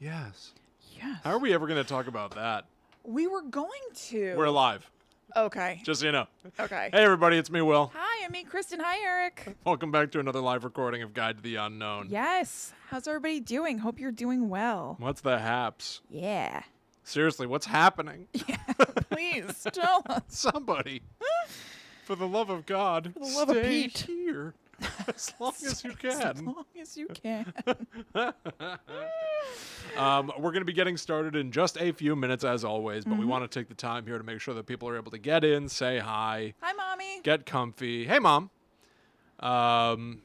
Yes. Yes. How are we ever going to talk about that? We were going to. We're live. Okay. Just so you know. Okay. Hey, everybody. It's me, Will. Hi, I'm me, Kristen. Hi, Eric. Welcome back to another live recording of Guide to the Unknown. Yes. How's everybody doing? Hope you're doing well. What's the haps? Yeah. Seriously, what's happening? Yeah. Please tell us. Somebody. For the love of God, For the love of stay Pete. here. As long as you As can. long as you can. We're going to be getting started in just a few minutes, as always, but we want to take the time here to make sure that people are able to get in, say hi, Hi, Mommy. get comfy. Hey, Mom. And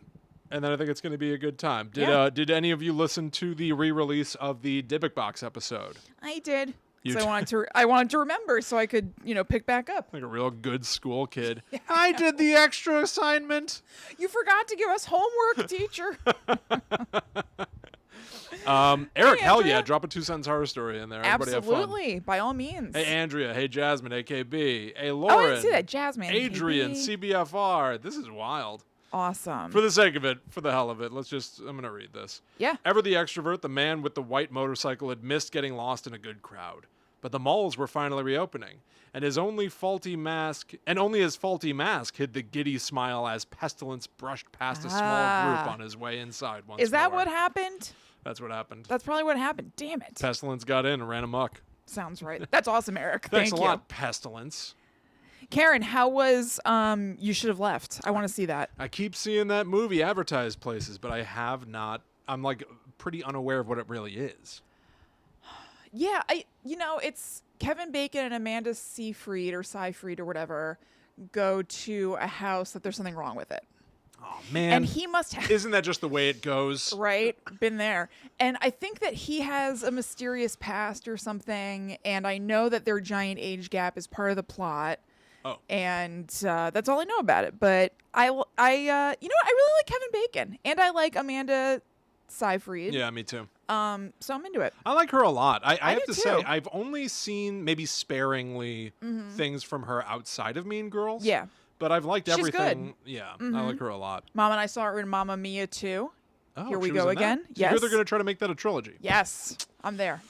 then I think it's going to be a good time. Yeah. Did any of you listen to the re-release of the Dybbuk Box episode? I did. You So did. I wanted to remember so I could, pick back up. Like a real good school kid. I did the extra assignment. You forgot to give us homework, teacher. Eric, hell Andrea. yeah, drop a 2-sentence horror story in there. Everybody have fun. Absolutely. By all means. Hey, Andrea. Hey, Jasmine, AKB. Hey, Oh, Lauren. I didn't see that. Jasmine. Adrian, KB. CBFR. This is wild. Awesome. For the sake of it, for the hell of it, I'm going to read this. Yeah. Ever the extrovert, the man with the white motorcycle had missed getting lost in a good crowd. But the malls were finally reopening, and only his faulty mask hid the giddy smile as pestilence brushed past a small group on his way inside once Is that more. what happened? That's what happened. That's probably what happened. Damn it. Pestilence got in and ran amok. Sounds right. That's awesome, Eric. Thanks Thank a you. lot, Pestilence. Karen, how was You Should Have Left? I want to see that. I keep seeing that movie advertised places, but I have not. I'm like pretty unaware of what it really is. Yeah, it's Kevin Bacon and Amanda Seyfried or Seyfried or whatever go to a house that there's something wrong with it. Oh man. And he must have Isn't that just the way it goes? right? Been there. And I think that he has a mysterious past or something, and I know that their giant age gap is part of the plot. Oh. And that's all I know about it. But I really like Kevin Bacon, and I like Amanda Seyfried. Yeah, me too. So I'm into it. I like her a lot. I have do to say, too. I've only seen maybe sparingly things from her outside of Mean Girls. Yeah. But I've liked She's everything. Yeah, I like her a lot. Mom and I saw her in Mamma Mia too. Oh, Here we she was go in that? again. So Yes. you hear they're going to try to make that a trilogy. Yes, I'm there.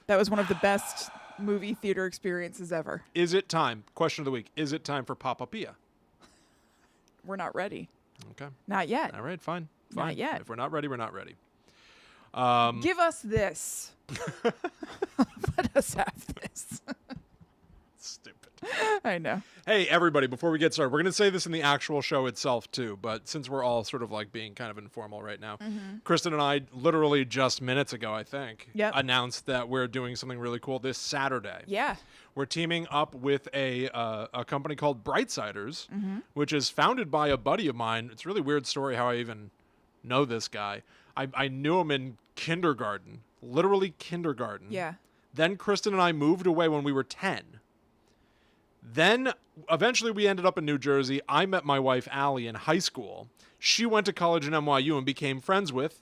That was one of the best movie theater experiences ever. Is it time? Question of the week. Is it time for Papa Pia? We're not ready. Okay. Not yet. All right, fine. Not yet. If we're not ready, we're not ready. Give us this. Let us have this. Stupid. I know. Hey, everybody, before we get started, we're going to say this in the actual show itself, too. But since we're all sort of like being kind of informal right now, Kristen and I literally just minutes ago, I think, Yep. announced that we're doing something really cool this Saturday. Yeah. We're teaming up with a company called Brightsiders, which is founded by a buddy of mine. It's a really weird story how I even know this guy. I knew him in kindergarten, literally kindergarten. Yeah. Then Kristen and I moved away when we were 10. Then eventually we ended up in New Jersey. I met my wife, Allie, in high school. She went to college in NYU and became friends with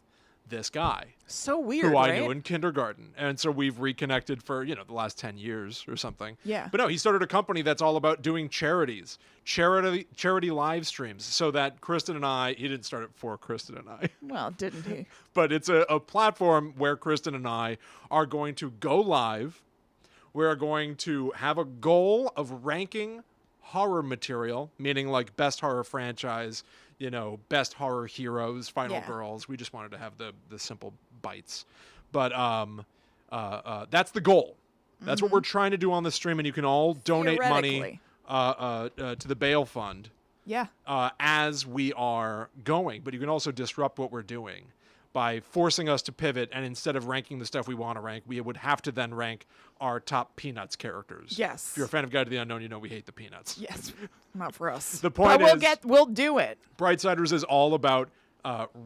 this guy. So weird, Who right? I knew in kindergarten. And so we've reconnected for, the last 10 years or something. Yeah. But no, he started a company that's all about doing charities, charity live streams, so that Kristen and I, he didn't start it for Kristen and I, Well, didn't he? but it's a platform where Kristen and I are going to go live. We're going to have a goal of ranking horror material, meaning like best horror franchise, best horror heroes, final Yeah. girls. We just wanted to have the simple bites. But that's the goal. That's what we're trying to do on the stream, and you can all donate money to the bail fund Yeah. as we are going. But you can also disrupt what we're doing by forcing us to pivot, and instead of ranking the stuff we want to rank, we would have to then rank our top Peanuts characters. Yes. If you're a fan of Guide to the Unknown, you know we hate the Peanuts. Yes. Not for us. The point but is- we'll do it. Brightsiders is all about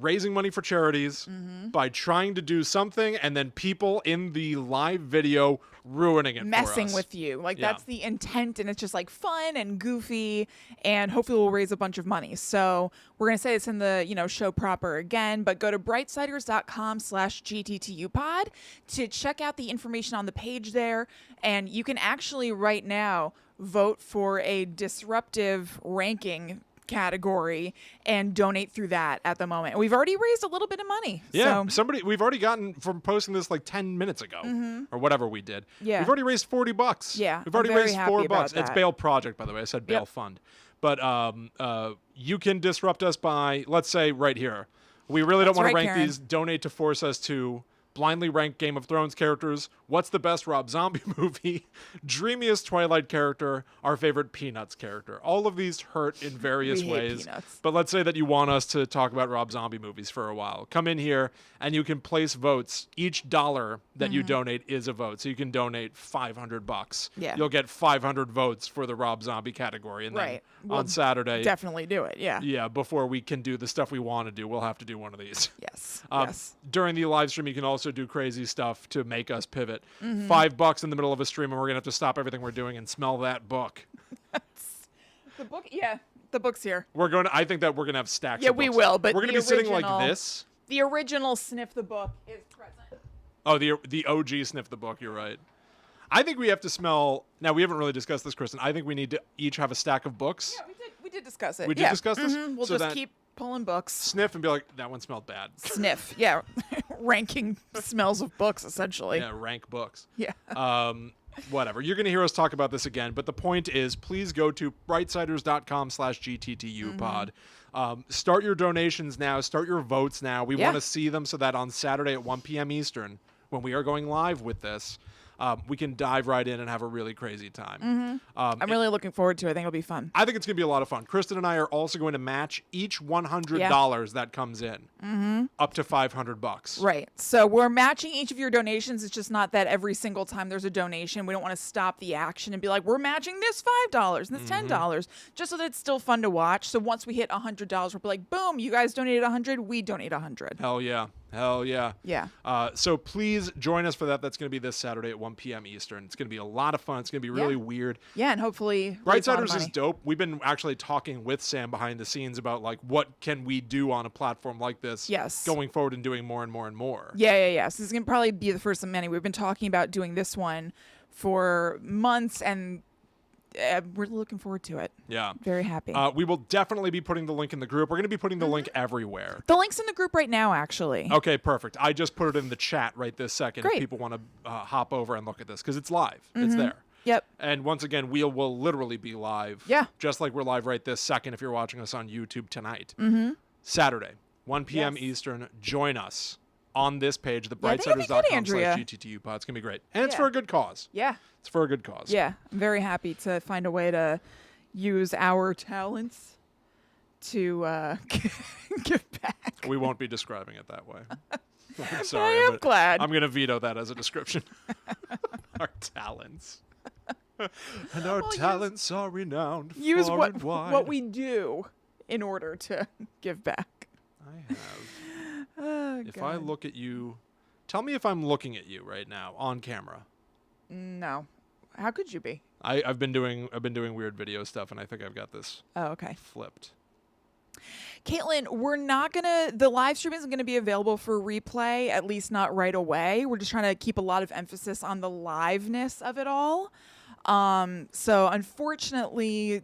raising money for charities by trying to do something, and then people in the live video ruining it Messing for us. with you. Like, Yeah. that's the intent, and it's just like fun and goofy, and hopefully we'll raise a bunch of money. So we're going to say this in the, show proper again, but go to brightsiders.com/GTTU pod to check out the information on the page there. And you can actually right now vote for a disruptive ranking category and donate through that at the moment. We've already raised a little bit of money. Yeah, So, we've already gotten from posting this like 10 minutes ago or whatever we did. Yeah. We've already raised $40. Yeah, We've already I'm very raised happy $4. about It's that. bail project, by the way. I said bail Yep. fund. But you can disrupt us by, let's say, right here. We really don't That's want to right, rank Karen. these. Donate to force us to blindly rank Game of Thrones characters. What's the best Rob Zombie movie? Dreamiest Twilight character. Our favorite Peanuts character. All of these hurt in various We hate ways. Peanuts. But let's say that you want us to talk about Rob Zombie movies for a while. Come in here and you can place votes. Each dollar that you donate is a vote. So you can donate $500. Yeah. You'll get 500 votes for the Rob Zombie category. And Right. then We'll on Saturday, definitely do it. Yeah. yeah, before we can do the stuff we want to do, we'll have to do one of these. Yes. Um, Yes. During the live stream, you can also do crazy stuff to make us pivot. Mm-hmm. $5 in the middle of a stream, and we're gonna have to stop everything we're doing and smell that book. The book, yeah. The book's here. I think that we're gonna have stacks. Yeah, of we books. will, but we're gonna the be sitting like original- this. The original Sniff the Book is present. Oh, the OG sniff the book. You're right. I think we have to smell. Now we haven't really discussed this, Kristen. I think we need to each have a stack of books. Yeah, we did discuss it. We did Yeah. discuss this? We'll So just that- keep pulling books. Sniff and be like, that one smelled bad. Sniff. Yeah. Ranking smells of books, essentially. Yeah, rank books. Yeah. Whatever. You're going to hear us talk about this again, but the point is, please go to brightsiders.com/GTTU pod. Start your donations now. Start your votes now. We Yeah. want to see them so that on Saturday at 1 p.m. Eastern, when we are going live with this, we can dive right in and have a really crazy time. I'm really looking forward to it. I think it'll be fun. I think it's going to be a lot of fun. Kristen and I are also going to match each $100 that comes in up to $500. Right. So we're matching each of your donations. It's just not that every single time there's a donation, we don't want to stop the action and be like, we're matching this $5 and this $10, just so that it's still fun to watch. So once we hit $100, we'll be like, boom, you guys donated 100, we donate 100. Hell yeah. Hell yeah. Yeah. So please join us for that. That's going to be this Saturday at 1 p.m. Eastern. It's going to be a lot of fun. It's going to be really weird. Yeah, and hopefully raise a lot of Brightsiders is money. dope. We've been actually talking with Sam behind the scenes about like what can we do on a platform like this Yes. going forward and doing more and more and more. Yeah. So this is going to probably be the first of many. We've been talking about doing this one for months, and we're looking forward to it. Yeah. Very happy. We will definitely be putting the link in the group. We're going to be putting the link everywhere. The link's in the group right now, actually. Okay, perfect. I just put it in the chat right this second Great. if people want to hop over and look at this because it's live. It's there. Yep. And once again, we will literally be live. Yeah. Just like we're live right this second if you're watching us on YouTube tonight. Saturday, 1 p.m. Yes. Eastern. Join us on this page, the Yeah, I think it'll be good, Andrea. brightsiders.com/GTTU pod. It's going to be great. And it's Yeah. for a good cause. Yeah. It's for a good cause. Yeah. I'm very happy to find a way to use our talents to give back. We won't be describing it that way. I'm But sorry. I am glad. I'm going to veto that as a description. Our talents. And our Well, talents are renowned use far and wide. what we do in order to give back. I have. Oh, If I God. look at you, tell me if I'm looking at you right now on camera. No. How could you be? I've been doing weird video stuff, and I think I've got this Oh, okay. flipped. Caitlin, the live stream isn't going to be available for replay, at least not right away. We're just trying to keep a lot of emphasis on the liveness of it all. So unfortunately,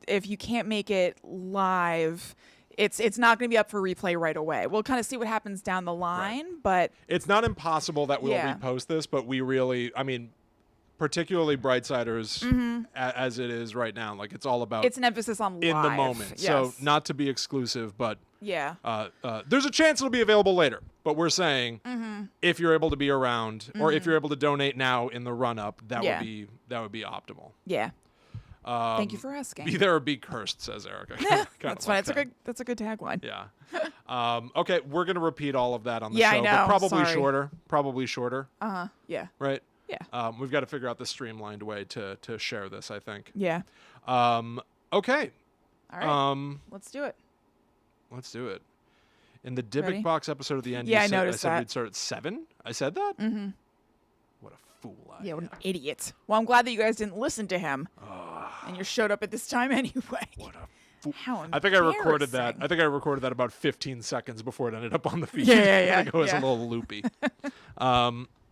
if you can't make it live, it's not going to be up for replay right away. We'll kind of see what happens down the line, but It's not impossible that we'll Yeah. repost this, but we really, I mean, particularly Brightsiders as it is right now, like it's all about it's an emphasis on in the live. moment. So Yes. not to be exclusive, but Yeah. there's a chance it'll be available later. But we're saying if you're able to be around or if you're able to donate now in the run up, that Yeah. would be optimal. Yeah. Thank you for asking. Be there or be cursed, says Erica. That's fine. That's a good tagline. Yeah. Okay, we're gonna repeat all of that on the Yeah, I show, know. but probably Sorry. shorter. Probably shorter, Yeah. right? Yeah. We've got to figure out the streamlined way to share this, I think. Yeah. Okay. All right. Let's do it. Let's do it. In the Dybbuk Ready? Box episode of the end, Yeah, I you said, noticed said that. we'd start at 7? I said that? Mm-hmm. What a fool I Yeah, what am. an idiot. Well, I'm glad that you guys didn't listen to him. And you showed up at this time anyway. What a fool. How I think I recorded that. embarrassing. I think I recorded that about 15 seconds before it ended up on the feed. Yeah, I think it was yeah. a little loopy.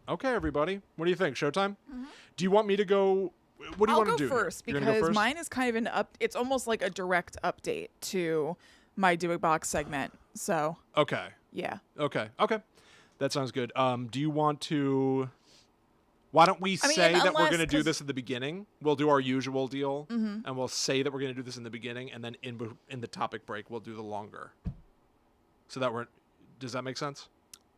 Okay, everybody. What do you think? Showtime? Mm-hmm. Do you want me to go What do you I'll want to go do? first You're gonna go because first? mine is kind of it's almost like a direct update to my Dybbuk Box segment. So, Okay. yeah. Okay. That sounds good. Do you want to... Why don't we say that we're going to do this at the beginning? We'll do our usual deal, and we'll say that we're going to do this in the beginning, and then in the topic break, we'll do the longer. So that does that make sense?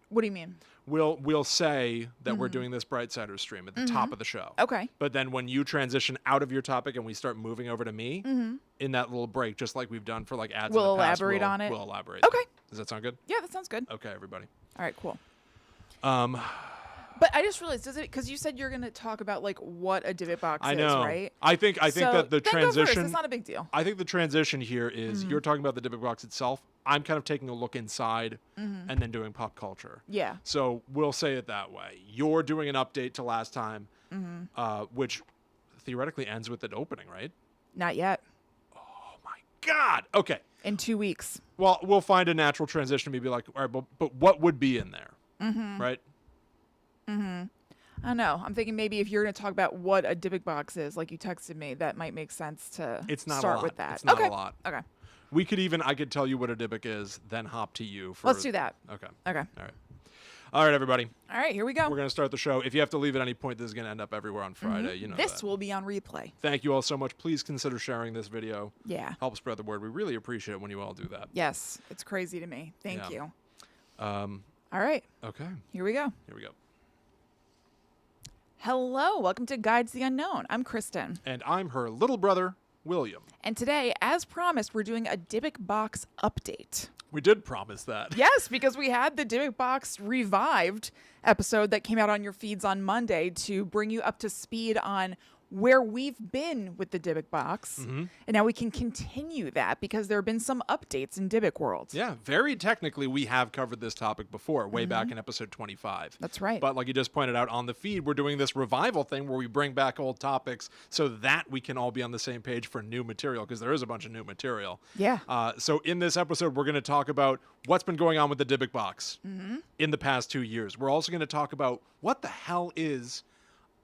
What do you mean? We'll say that we're doing this Brightsiders stream at the top of the show. Okay. But then when you transition out of your topic and we start moving over to me, in that little break, just like we've done for like ads We'll in the past, elaborate on it. We'll elaborate. Okay. Does that sound good? Yeah, that sounds good. Okay, everybody. All right, cool. But I just realized, because you said you're going to talk about like what a Dybbuk Box I know. is, right? I think that the then go first. transition... It's not a big deal. I think the transition here is you're talking about the Dybbuk Box itself. I'm kind of taking a look inside and then doing pop culture. Yeah. So we'll say it that way. You're doing an update to last time, which theoretically ends with an opening, right? Not yet. Oh my God. Okay. In 2 weeks. Well, we'll find a natural transition. Maybe like, all right, but what would be in there, right? I don't know. I'm thinking maybe if you're going to talk about what a Dybbuk Box is, like you texted me, that might make sense to It's not start a lot. with that. It's not okay. a lot. Okay. I could tell you what a Dybbuk is, then hop to you. Let's do that. Okay. Okay. All right. All right, everybody. All right, here we go. We're going to start the show. If you have to leave at any point, this is going to end up everywhere on Friday. You know This that. will be on replay. Thank you all so much. Please consider sharing this video. Yeah. Help spread the word. We really appreciate it when you all do that. Yes, it's crazy to me. Thank Yeah. you. All right. Okay. Here we go. Here we go. Hello, welcome to Guides to the Unknown. I'm Kristen. And I'm her little brother, William. And today, as promised, we're doing a Dybbuk Box update. We did promise that. Yes, because we had the Dybbuk Box Revived episode that came out on your feeds on Monday to bring you up to speed on where we've been with the Dybbuk Box. And now we can continue that because there have been some updates in Dybbuk World. Yeah, very technically, we have covered this topic before, way back in episode 25. That's right. But like you just pointed out on the feed, we're doing this revival thing where we bring back old topics so that we can all be on the same page for new material, because there is a bunch of new material. Yeah. So in this episode, we're going to talk about what's been going on with the Dybbuk Box in the past 2 years. We're also going to talk about what the hell is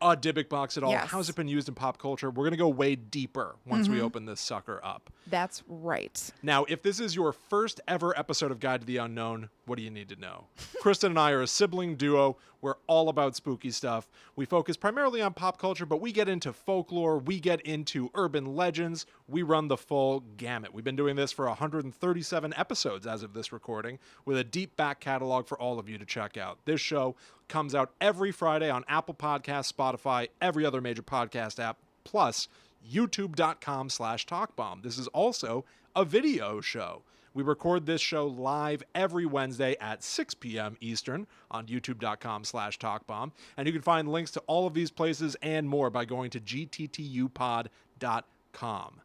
a Dybbuk Box at all. Yes. How's it been used in pop culture? We're going to go way deeper once we open this sucker up. That's right. Now, if this is your first ever episode of Guide to the Unknown, what do you need to know? Kristen and I are a sibling duo. We're all about spooky stuff. We focus primarily on pop culture, but we get into folklore. We get into urban legends. We run the full gamut. We've been doing this for 137 episodes as of this recording, with a deep back catalog for all of you to check out. This show comes out every Friday on Apple Podcasts, Spotify, every other major podcast app, plus youtube.com/talkbomb. This is also a video show. We record this show live every Wednesday at 6 p.m. Eastern on youtube.com/talkbomb. And you can find links to all of these places and more by going to gttupod.com.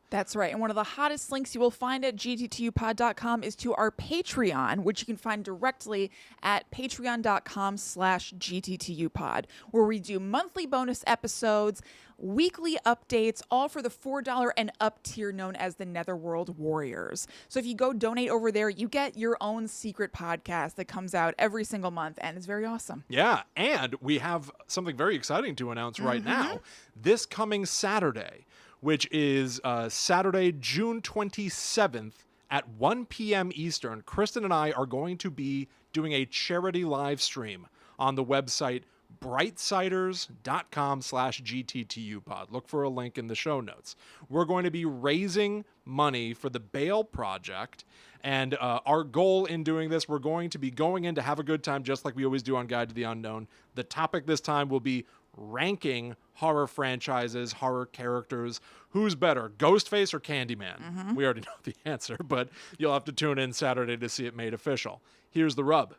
That's right. And one of the hottest links you will find at gttupod.com is to our Patreon, which you can find directly at patreon.com/gttupod, where we do monthly bonus episodes, weekly updates, all for the $4 and up tier known as the Netherworld Warriors. So if you go donate over there, you get your own secret podcast that comes out every single month, and it's very awesome. Yeah, and we have something very exciting to announce right now. This coming Saturday, which is Saturday, June 27th at 1 p.m. Eastern, Kristen and I are going to be doing a charity live stream on the website brightsiders.com/gttupod. Look for a link in the show notes. We're going to be raising money for the Bail Project, and our goal in doing this, we're going to be going in to have a good time, just like we always do on Guide to the Unknown. The topic this time will be ranking horror franchises, horror characters. Who's better, Ghostface or Candyman? We already know the answer, but you'll have to tune in Saturday to see it made official. Here's the rub.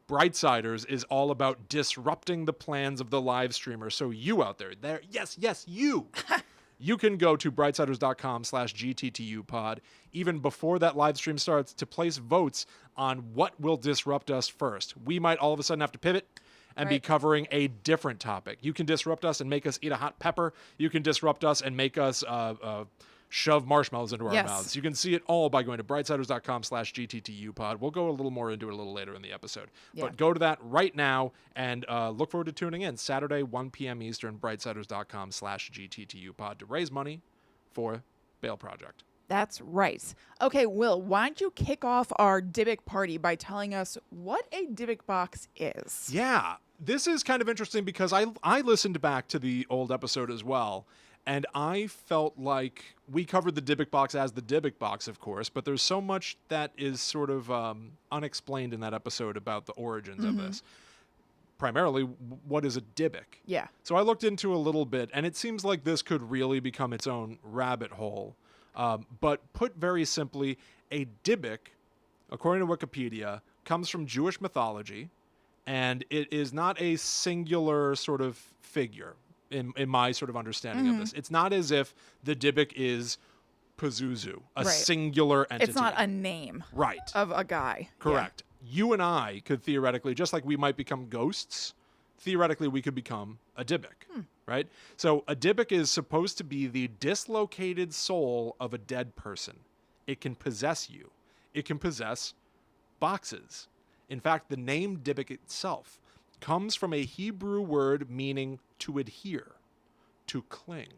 Brightsiders is all about disrupting the plans of the live streamer. So you out there, yes, you. You can go to brightsiders.com/gttupod even before that live stream starts to place votes on what will disrupt us first. We might all of a sudden have to pivot and be covering a different topic. You can disrupt us and make us eat a hot pepper. You can disrupt us and make us shove marshmallows into our Yes. mouths. You can see it all by going to brightsiders.com/GTTUpod. We'll go a little more into it a little later in the episode. Yeah. But go to that right now and look forward to tuning in. Saturday, 1 p.m. Eastern, brightsiders.com/GTTUpod to raise money for Bail Project. That's right. Okay, Will, why don't you kick off our Dybbuk party by telling us what a Dybbuk box is? Yeah, this is kind of interesting because I listened back to the old episode as well, and I felt like we covered the Dybbuk box as the Dybbuk box, of course, but there's so much that is sort of unexplained in that episode about the origins of this. Primarily, what is a Dybbuk? Yeah. So I looked into a little bit, and it seems like this could really become its own rabbit hole. But put very simply, a Dybbuk, according to Wikipedia, comes from Jewish mythology, and it is not a singular sort of figure in my sort of understanding of this. It's not as if the Dybbuk is Pazuzu, a Right. singular entity. It's not a name right. of a guy. Correct. You and I could theoretically, just like we might become ghosts, theoretically we could become a Dybbuk, right? So a Dybbuk is supposed to be the dislocated soul of a dead person. It can possess you. It can possess boxes. In fact, the name Dybbuk itself comes from a Hebrew word meaning to adhere, to cling,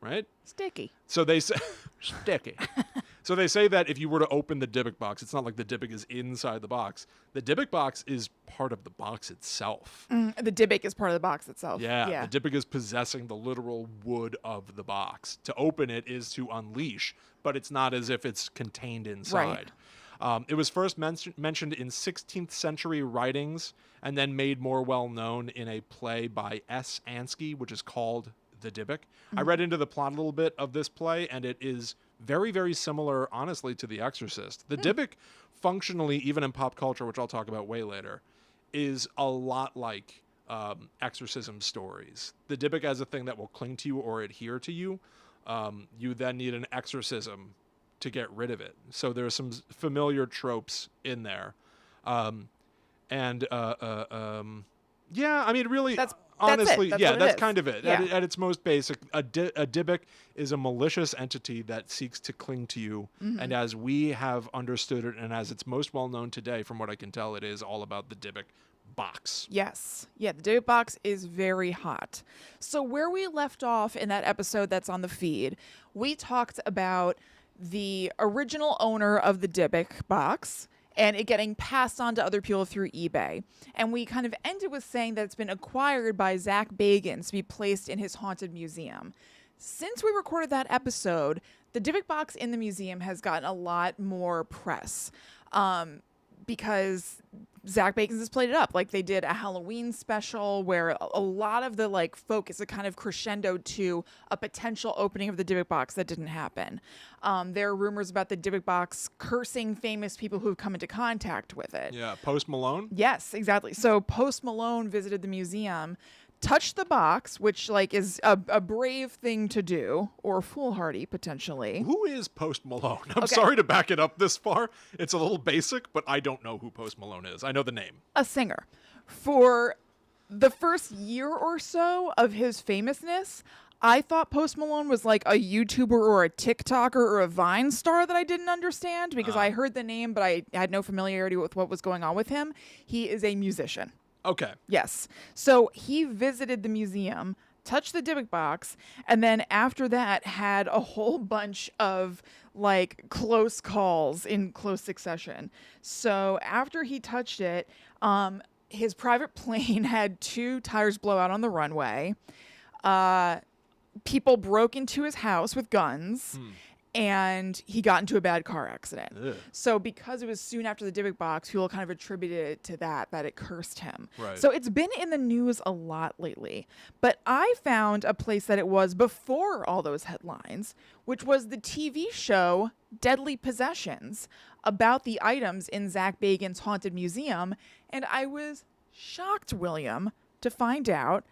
right? Sticky. So they say sticky. So they say that if you were to open the Dybbuk box, it's not like the Dybbuk is inside the box. The Dybbuk box is part of the box itself. The Dybbuk is part of the box itself. Yeah, the Dybbuk is possessing the literal wood of the box. To open it is to unleash, but it's not as if it's contained inside. It was first mentioned in 16th century writings and then made more well known in a play by S. Ansky, which is called The Dybbuk. I read into the plot a little bit of this play, and it is very, very similar, honestly, to The Exorcist. The Dybbuk, functionally, even in pop culture, which I'll talk about way later, is a lot like exorcism stories. The Dybbuk as a thing that will cling to you or adhere to you. You then need an exorcism to get rid of it. So there's some familiar tropes in there. Yeah, I mean, really... Honestly, that's kind of it. Yeah. At its most basic, a Dybbuk is a malicious entity that seeks to cling to you. And as we have understood it, and as it's most well known today, from what I can tell, it is all about the Dybbuk box. Yes. Yeah, the Dybbuk box is very hot. So where we left off in that episode that's on the feed, we talked about the original owner of the Dybbuk box and it getting passed on to other people through eBay. And we kind of ended with saying that it's been acquired by Zach Bagans to be placed in his haunted museum. Since we recorded that episode, the Dybbuk box in the museum has gotten a lot more press because Zach Bagans has played it up. Like, they did a Halloween special where a lot of the focus, a kind of crescendo to a potential opening of the Dybbuk box that didn't happen. There are rumors about the Dybbuk box cursing famous people who've come into contact with it. Yeah, Post Malone? Yes, exactly. So Post Malone visited the museum, touched the box, which is a brave thing to do, or foolhardy potentially. Who is Post Malone? I'm sorry to back it up this far. It's a little basic, but I don't know who Post Malone is. I know the name. A singer. For the first year or so of his famousness, I thought Post Malone was like a YouTuber or a TikToker or a Vine star that I didn't understand because I heard the name, but I had no familiarity with what was going on with him. He is a musician. Okay. Yes. So he visited the museum, touched the Dybbuk box, and then after that had a whole bunch of close calls in close succession. So after he touched it, his private plane had 2 tires blow out on the runway. People broke into his house with guns. And he got into a bad car accident. Ugh. So because it was soon after the Dybbuk box, people kind of attributed it to that it cursed him. Right. So it's been in the news a lot lately. But I found a place that it was before all those headlines, which was the TV show Deadly Possessions, about the items in Zach Bagans' haunted museum. And I was shocked, William, to find out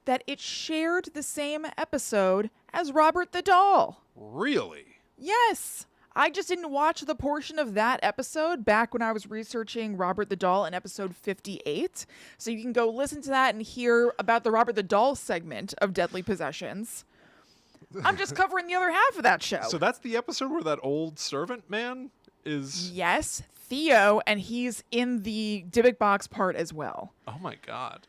that it shared the same episode as Robert the Doll. Really? Yes. I just didn't watch the portion of that episode back when I was researching Robert the Doll in episode 58. So you can go listen to that and hear about the Robert the Doll segment of Deadly Possessions. I'm just covering the other half of that show. So that's the episode where that old servant man is... Yes, Theo, and he's in the Dybbuk Box part as well. Oh my God.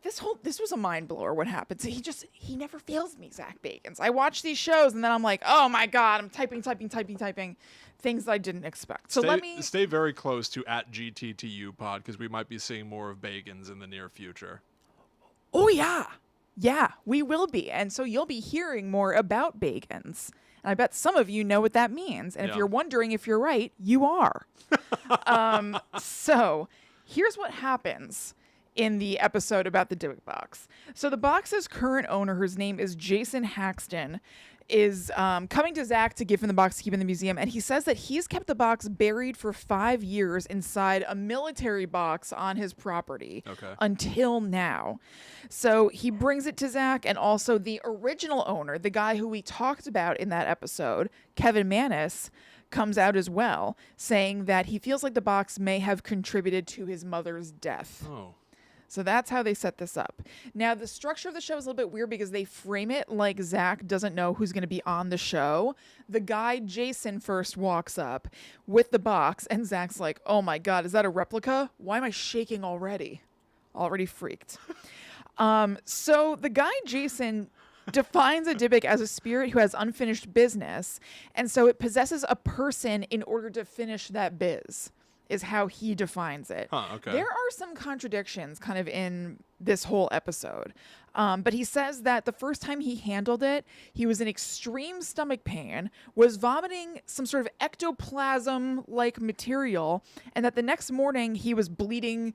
This was a mind blower. What happened? So he never fails me, Zach Bagans. I watch these shows and then I'm like, oh my God, I'm typing things that I didn't expect. So stay very close to @GTTU pod because we might be seeing more of Bagans in the near future. Oh yeah, we will be, and so you'll be hearing more about Bagans. And I bet some of you know what that means. And if you're wondering if you're right, you are. So here's what happens in the episode about the Dybbuk Box. So the box's current owner, whose name is Jason Haxton, is coming to Zach to give him the box to keep in the museum. And he says that he's kept the box buried for 5 years inside a military box on his property until now. So he brings it to Zach, and also the original owner, the guy who we talked about in that episode, Kevin Manis, comes out as well, saying that he feels like the box may have contributed to his mother's death. Oh. So that's how they set this up. Now, the structure of the show is a little bit weird because they frame it like Zach doesn't know who's going to be on the show. The guy, Jason, first walks up with the box, and Zach's like, oh my God, is that a replica? Why am I shaking already? Already freaked. So the guy, Jason, defines a Dybbuk as a spirit who has unfinished business, and so it possesses a person in order to finish that biz, is how he defines it. There are some contradictions kind of in this whole episode. But he says that the first time he handled it, he was in extreme stomach pain, was vomiting some sort of ectoplasm-like material, and that the next morning he was bleeding,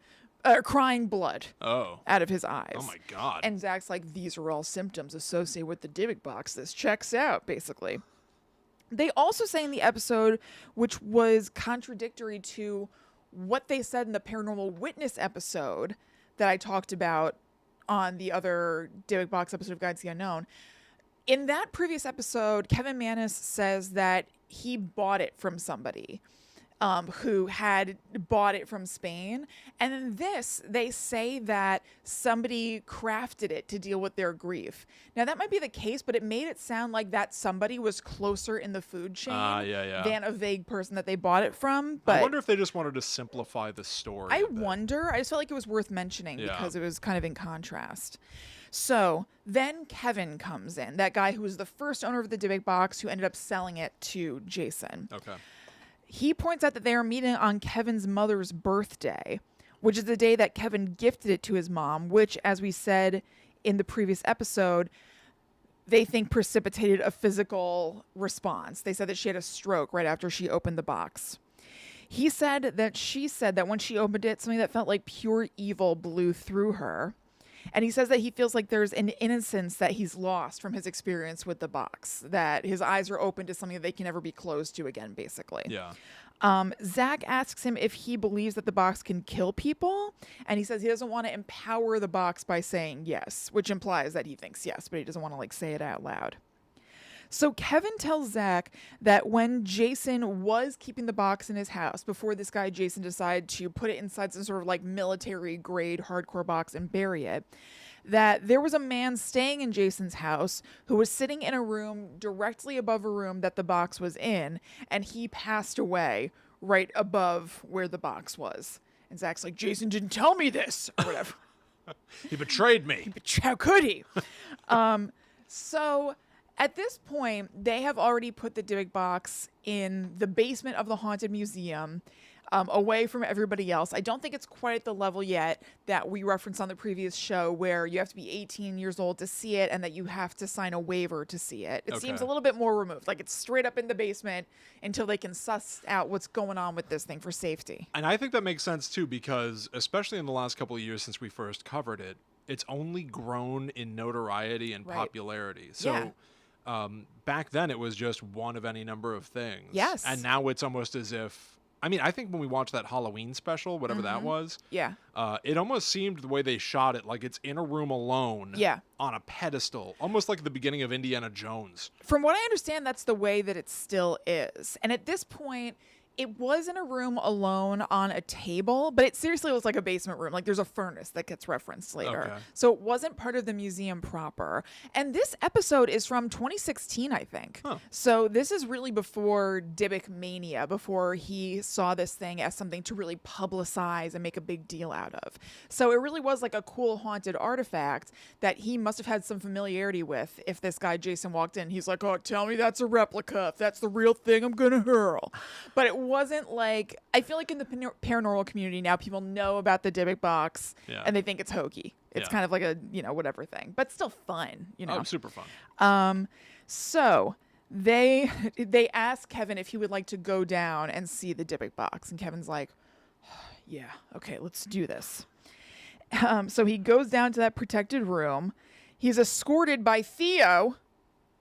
crying blood out of his eyes. Oh my God. And Zach's like, these are all symptoms associated with the Dybbuk Box. This checks out, basically. They also say in the episode, which was contradictory to what they said in the Paranormal Witness episode that I talked about on the other Dybbuk Box episode of Guides to the Unknown. In that previous episode, Kevin Manis says that he bought it from somebody who had bought it from Spain. And in this, they say that somebody crafted it to deal with their grief. Now, that might be the case, but it made it sound like that somebody was closer in the food chain than a vague person that they bought it from. But I wonder if they just wanted to simplify the story. I wonder. I just felt like it was worth mentioning because it was kind of in contrast. So then Kevin comes in, that guy who was the first owner of the Dybbuk Box who ended up selling it to Jason. He points out that they are meeting on Kevin's mother's birthday, which is the day that Kevin gifted it to his mom, which, as we said in the previous episode, they think precipitated a physical response. They said that she had a stroke right after she opened the box. He said that she said that when she opened it, something that felt like pure evil blew through her. And he says that he feels like there's an innocence that he's lost from his experience with the box, that his eyes are open to something that they can never be closed to again, basically. Zach asks him if he believes that the box can kill people, and he says he doesn't want to empower the box by saying yes, which implies that he thinks yes, but he doesn't want to say it out loud. So Kevin tells Zach that when Jason was keeping the box in his house, before this guy Jason decided to put it inside some sort of military grade hardcore box and bury it, that there was a man staying in Jason's house who was sitting in a room directly above a room that the box was in, and he passed away right above where the box was. And Zach's like, Jason didn't tell me this, or whatever. He betrayed me. How could he? So at this point, they have already put the Dybbuk Box in the basement of the Haunted Museum, away from everybody else. I don't think it's quite at the level yet that we referenced on the previous show where you have to be 18 years old to see it and that you have to sign a waiver to see it. It seems a little bit more removed. Like it's straight up in the basement until they can suss out what's going on with this thing for safety. And I think that makes sense too because, especially in the last couple of years since we first covered it, it's only grown in notoriety and popularity. So back then it was just one of any number of things. Yes. And now it's almost as if, I mean, I think when we watched that Halloween special, whatever that was, it almost seemed the way they shot it, like it's in a room alone on a pedestal, almost like the beginning of Indiana Jones. From what I understand, that's the way that it still is. And at this point, It was in a room alone on a table, but it seriously was like a basement room. Like there's a furnace that gets referenced later. Okay. So it wasn't part of the museum proper. And this episode is from 2016, I think. Huh. So this is really before Dybbuk Mania, before he saw this thing as something to really publicize and make a big deal out of. So it really was like a cool haunted artifact that he must have had some familiarity with. If this guy Jason walked in, he's like, oh, tell me that's a replica. If that's the real thing, I'm going to hurl. But it wasn't like, I feel like in the paranormal community now, people know about the Dybbuk Box and they think it's hokey. It's kind of like a, whatever thing, but still fun, Oh, super fun. So they ask Kevin if he would like to go down and see the Dybbuk Box. And Kevin's like, yeah, okay, let's do this. So he goes down to that protected room. He's escorted by Theo,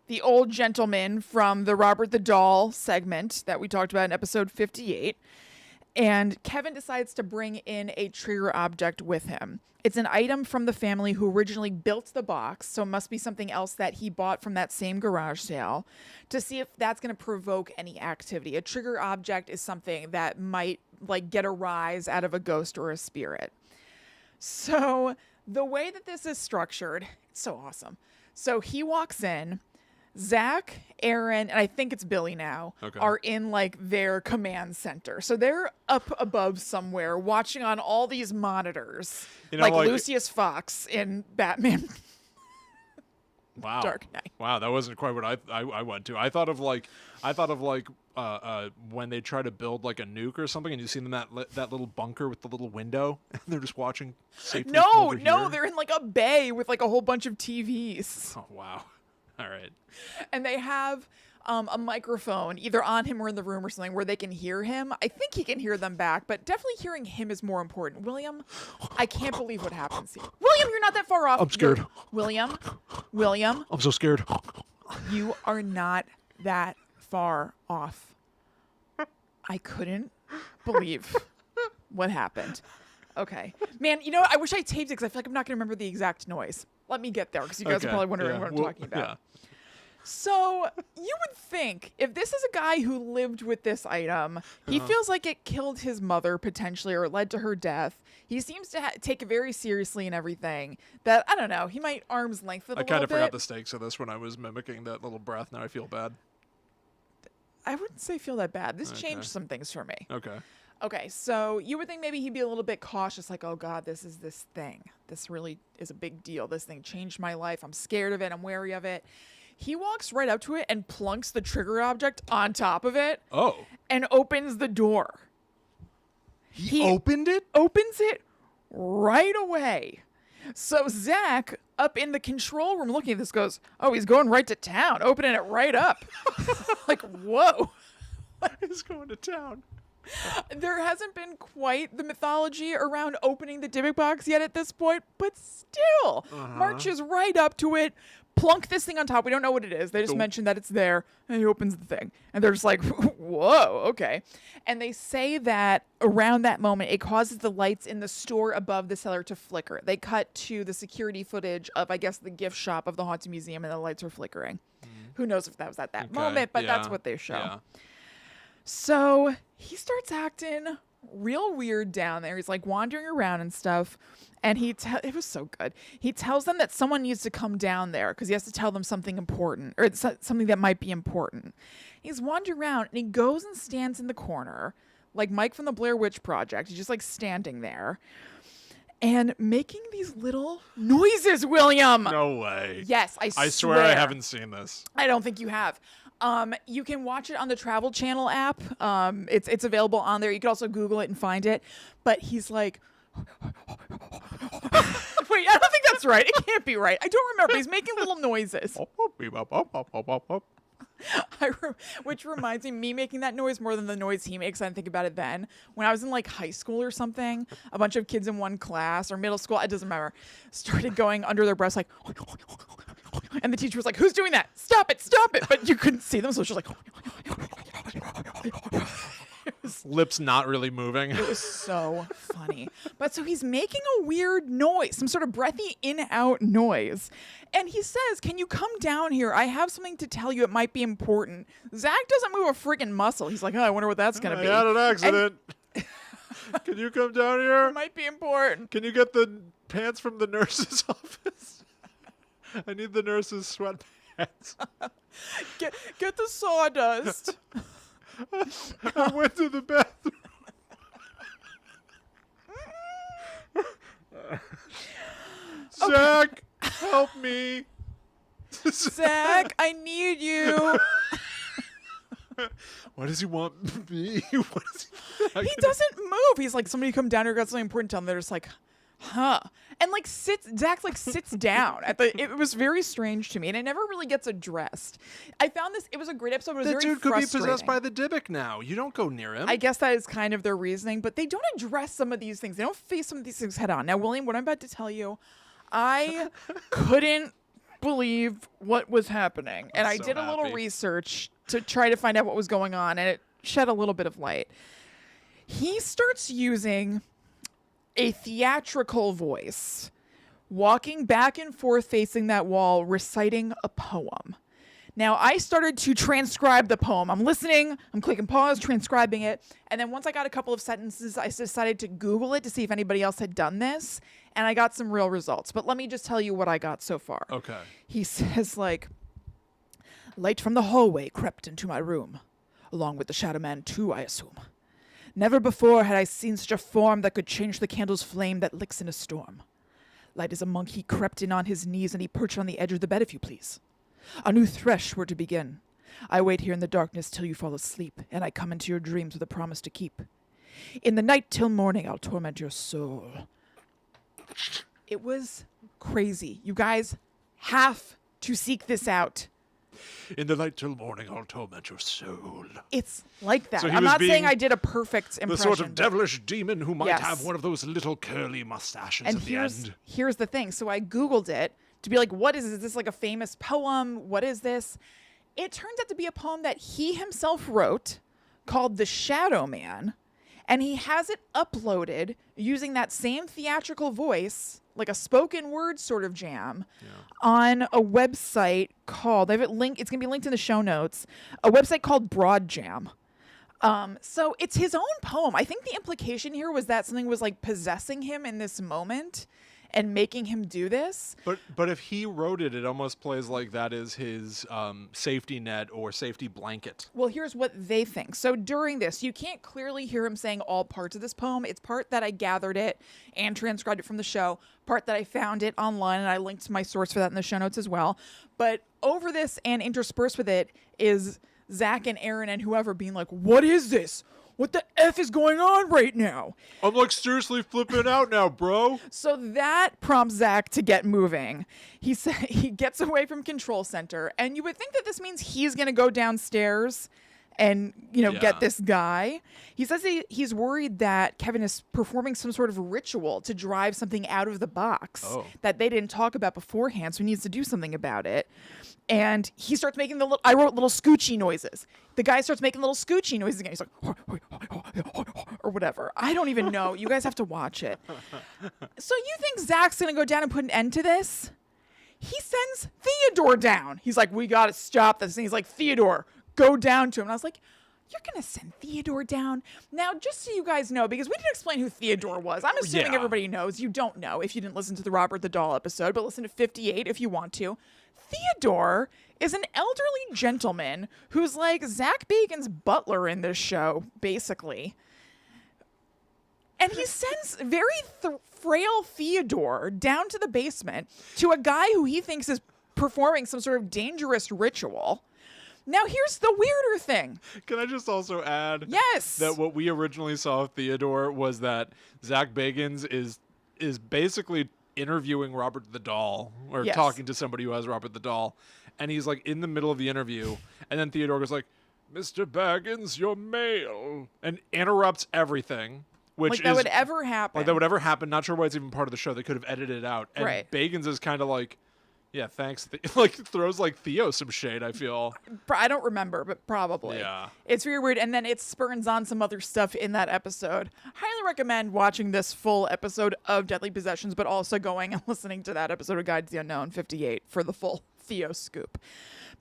the old gentleman from the Robert the Doll segment that we talked about in episode 58. And Kevin decides to bring in a trigger object with him. It's an item from the family who originally built the box, so it must be something else that he bought from that same garage sale, to see if that's going to provoke any activity. A trigger object is something that might like get a rise out of a ghost or a spirit. So the way that this is structured, it's so awesome. So he walks in. Zach, Aaron, and I think it's Billy now, are in like their command center. So they're up above somewhere watching on all these monitors, like Lucius Fox in Batman. Wow. Dark Knight. Wow, that wasn't quite what I went to. I thought of like when they try to build like a nuke or something, and you see them in that little bunker with the little window, and they're just watching safely. No, they're in like a bay with like a whole bunch of TVs. Oh wow. All right. And they have a microphone either on him or in the room or something where they can hear him. I think he can hear them back, but definitely hearing him is more important. William, I can't believe what happens here. William, you're not that far off. I'm scared. William, I'm so scared. you are not that far off. I couldn't believe what happened. Okay. Man, I wish I taped it because I feel like I'm not going to remember the exact noise. Let me get there because you guys are probably wondering what I'm talking about. Yeah. So you would think if this is a guy who lived with this item, he feels like it killed his mother potentially or led to her death. He seems to take it very seriously and everything. That, I don't know, he might arm's length it a little bit. I kind of forgot the stakes of this when I was mimicking that little breath. Now I feel bad. I wouldn't say feel that bad. This changed some things for me. Okay, so you would think maybe he'd be a little bit cautious, like, oh, God, this is this thing. This really is a big deal. This thing changed my life. I'm scared of it. I'm wary of it. He walks right up to it and plunks the trigger object on top of it. Oh. And opens the door. He opened it? Opens it right away. So Zach, up in the control room looking at this, goes, oh, he's going right to town, opening it right up. Like, whoa. He's going to town. There hasn't been quite the mythology around opening the Dybbuk Box yet at this point, but still marches right up to it, plunk this thing on top. We don't know what it is. They just mentioned that it's there, and he opens the thing. And they're just like, whoa, okay. And they say that around that moment, it causes the lights in the store above the cellar to flicker. They cut to the security footage of, I guess, the gift shop of the Haunted Museum, and the lights are flickering. Who knows if that was at that moment, but that's what they show. Yeah. So he starts acting real weird down there. He's like wandering around and stuff. And it was so good. He tells them that someone needs to come down there because he has to tell them something important or something that might be important. He's wandering around and he goes and stands in the corner like Mike from the Blair Witch Project. He's just like standing there and making these little noises, William. No way. Yes, I swear I haven't seen this. I don't think you have. You can watch it on the Travel Channel app. It's available on there. You can also Google it and find it. But he's like, wait, I don't think that's right. It can't be right. I don't remember. He's making little noises. Which reminds me making that noise more than the noise he makes. I didn't think about it then. When I was in like high school or something, a bunch of kids in one class or middle school, it doesn't matter, started going under their breaths like, and the teacher was like, who's doing that? Stop it, stop it. But you couldn't see them, so it was just like, it lips not really moving. It was so funny. But so he's making a weird noise, some sort of breathy in-out noise. And he says, can you come down here? I have something to tell you. It might be important. Zach doesn't move a freaking muscle. He's like, oh, I wonder what that's going to be. I had an accident. Can you come down here? It might be important. Can you get the pants from the nurse's office? I need the nurse's sweatpants. Get the sawdust. I went to the bathroom. Zach, help me. Zach, I need you. Why does he want me? What is He doesn't move. He's like, somebody come down here, got something important to tell them. They're just like, huh. And like Zach like sits down at the. It was very strange to me, and it never really gets addressed. I found this. It was a great episode. But it was that very dude could be frustrating. possessed by the Dybbuk now. You don't go near him. I guess that is kind of their reasoning, but they don't address some of these things. They don't face some of these things head on. Now, William, what I'm about to tell you, I couldn't believe what was happening, and I did a little research to try to find out what was going on, and it shed a little bit of light. He starts using a theatrical voice, walking back and forth facing that wall, reciting a poem. Now, I started to transcribe the poem. I'm listening, I'm clicking pause, transcribing it, and then once I got a couple of sentences, I decided to Google it to see if anybody else had done this, and I got some real results. But let me just tell you what I got so far. Okay. He says, like, light from the hallway crept into my room, along with the Shadow Man too, I assume. Never before had I seen such a form that could change the candle's flame that licks in a storm. Light as a monk, he crept in on his knees, and he perched on the edge of the bed, if you please. A new thresh were to begin. I wait here in the darkness till you fall asleep, and I come into your dreams with a promise to keep. In the night till morning, I'll torment your soul. It was crazy. You guys have to seek this out. In the night till morning, I'll torment your soul. It's like that. So I'm not saying I did a perfect impression. The sort of devilish demon who might Yes. have one of those little curly mustaches And at the end. here's the thing. So I Googled it to be like, what is this? Is this like a famous poem? What is this? It turns out to be a poem that he himself wrote called The Shadow Man. And he has it uploaded using that same theatrical voice, like a spoken word sort of jam, on a website called, I have it linked, it's going to be linked in the show notes, a website called Broad Jam. So it's his own poem. I think the implication here was that something was like possessing him in this moment and making him do this. But if he wrote it, it almost plays like that is his safety net or safety blanket. Well, here's what they think. So during this, you can't clearly hear him saying all parts of this poem. It's part that I gathered it and transcribed it from the show, part that I found it online, and I linked my source for that in the show notes as well. But over this and interspersed with it is Zach and Aaron and whoever being like, what is this? What the F is going on right now? I'm like seriously flipping out now, bro. So that prompts Zach to get moving. He gets away from Control Center, and you would think that this means he's going to go downstairs and, get this guy. He says he's worried that Kevin is performing some sort of ritual to drive something out of the box that they didn't talk about beforehand, so he needs to do something about it. And he starts making I wrote little scoochie noises. The guy starts making little scoochie noises again. He's like, or whatever. I don't even know. You guys have to watch it. So you think Zach's going to go down and put an end to this? He sends Theodore down. He's like, we got to stop this. And he's like, Theodore, go down to him. And I was like, you're going to send Theodore down? Now, just so you guys know, because we didn't explain who Theodore was. I'm assuming everybody knows. You don't know if you didn't listen to the Robert the Doll episode, but listen to 58 if you want to. Theodore is an elderly gentleman who's like Zach Bacon's butler in this show, basically. And he sends very frail Theodore down to the basement to a guy who he thinks is performing some sort of dangerous ritual. Now, here's the weirder thing. Can I just also add that what we originally saw of Theodore was that Zach Bagans is basically interviewing Robert the Doll or talking to somebody who has Robert the Doll, and he's like in the middle of the interview, and then Theodore goes like, Mr. Baggins, your mail, and interrupts everything, which like that would ever happen. Like that would ever happen. Not sure why it's even part of the show. They could have edited it out. And Bagans is kind of like, Yeah, thanks. Like throws like Theo some shade, I feel. I don't remember, but probably. Yeah. It's very weird. And then it spurns on some other stuff in that episode. Highly recommend watching this full episode of Deadly Possessions, but also going and listening to that episode of Guide to the Unknown 58 for the full Theo scoop.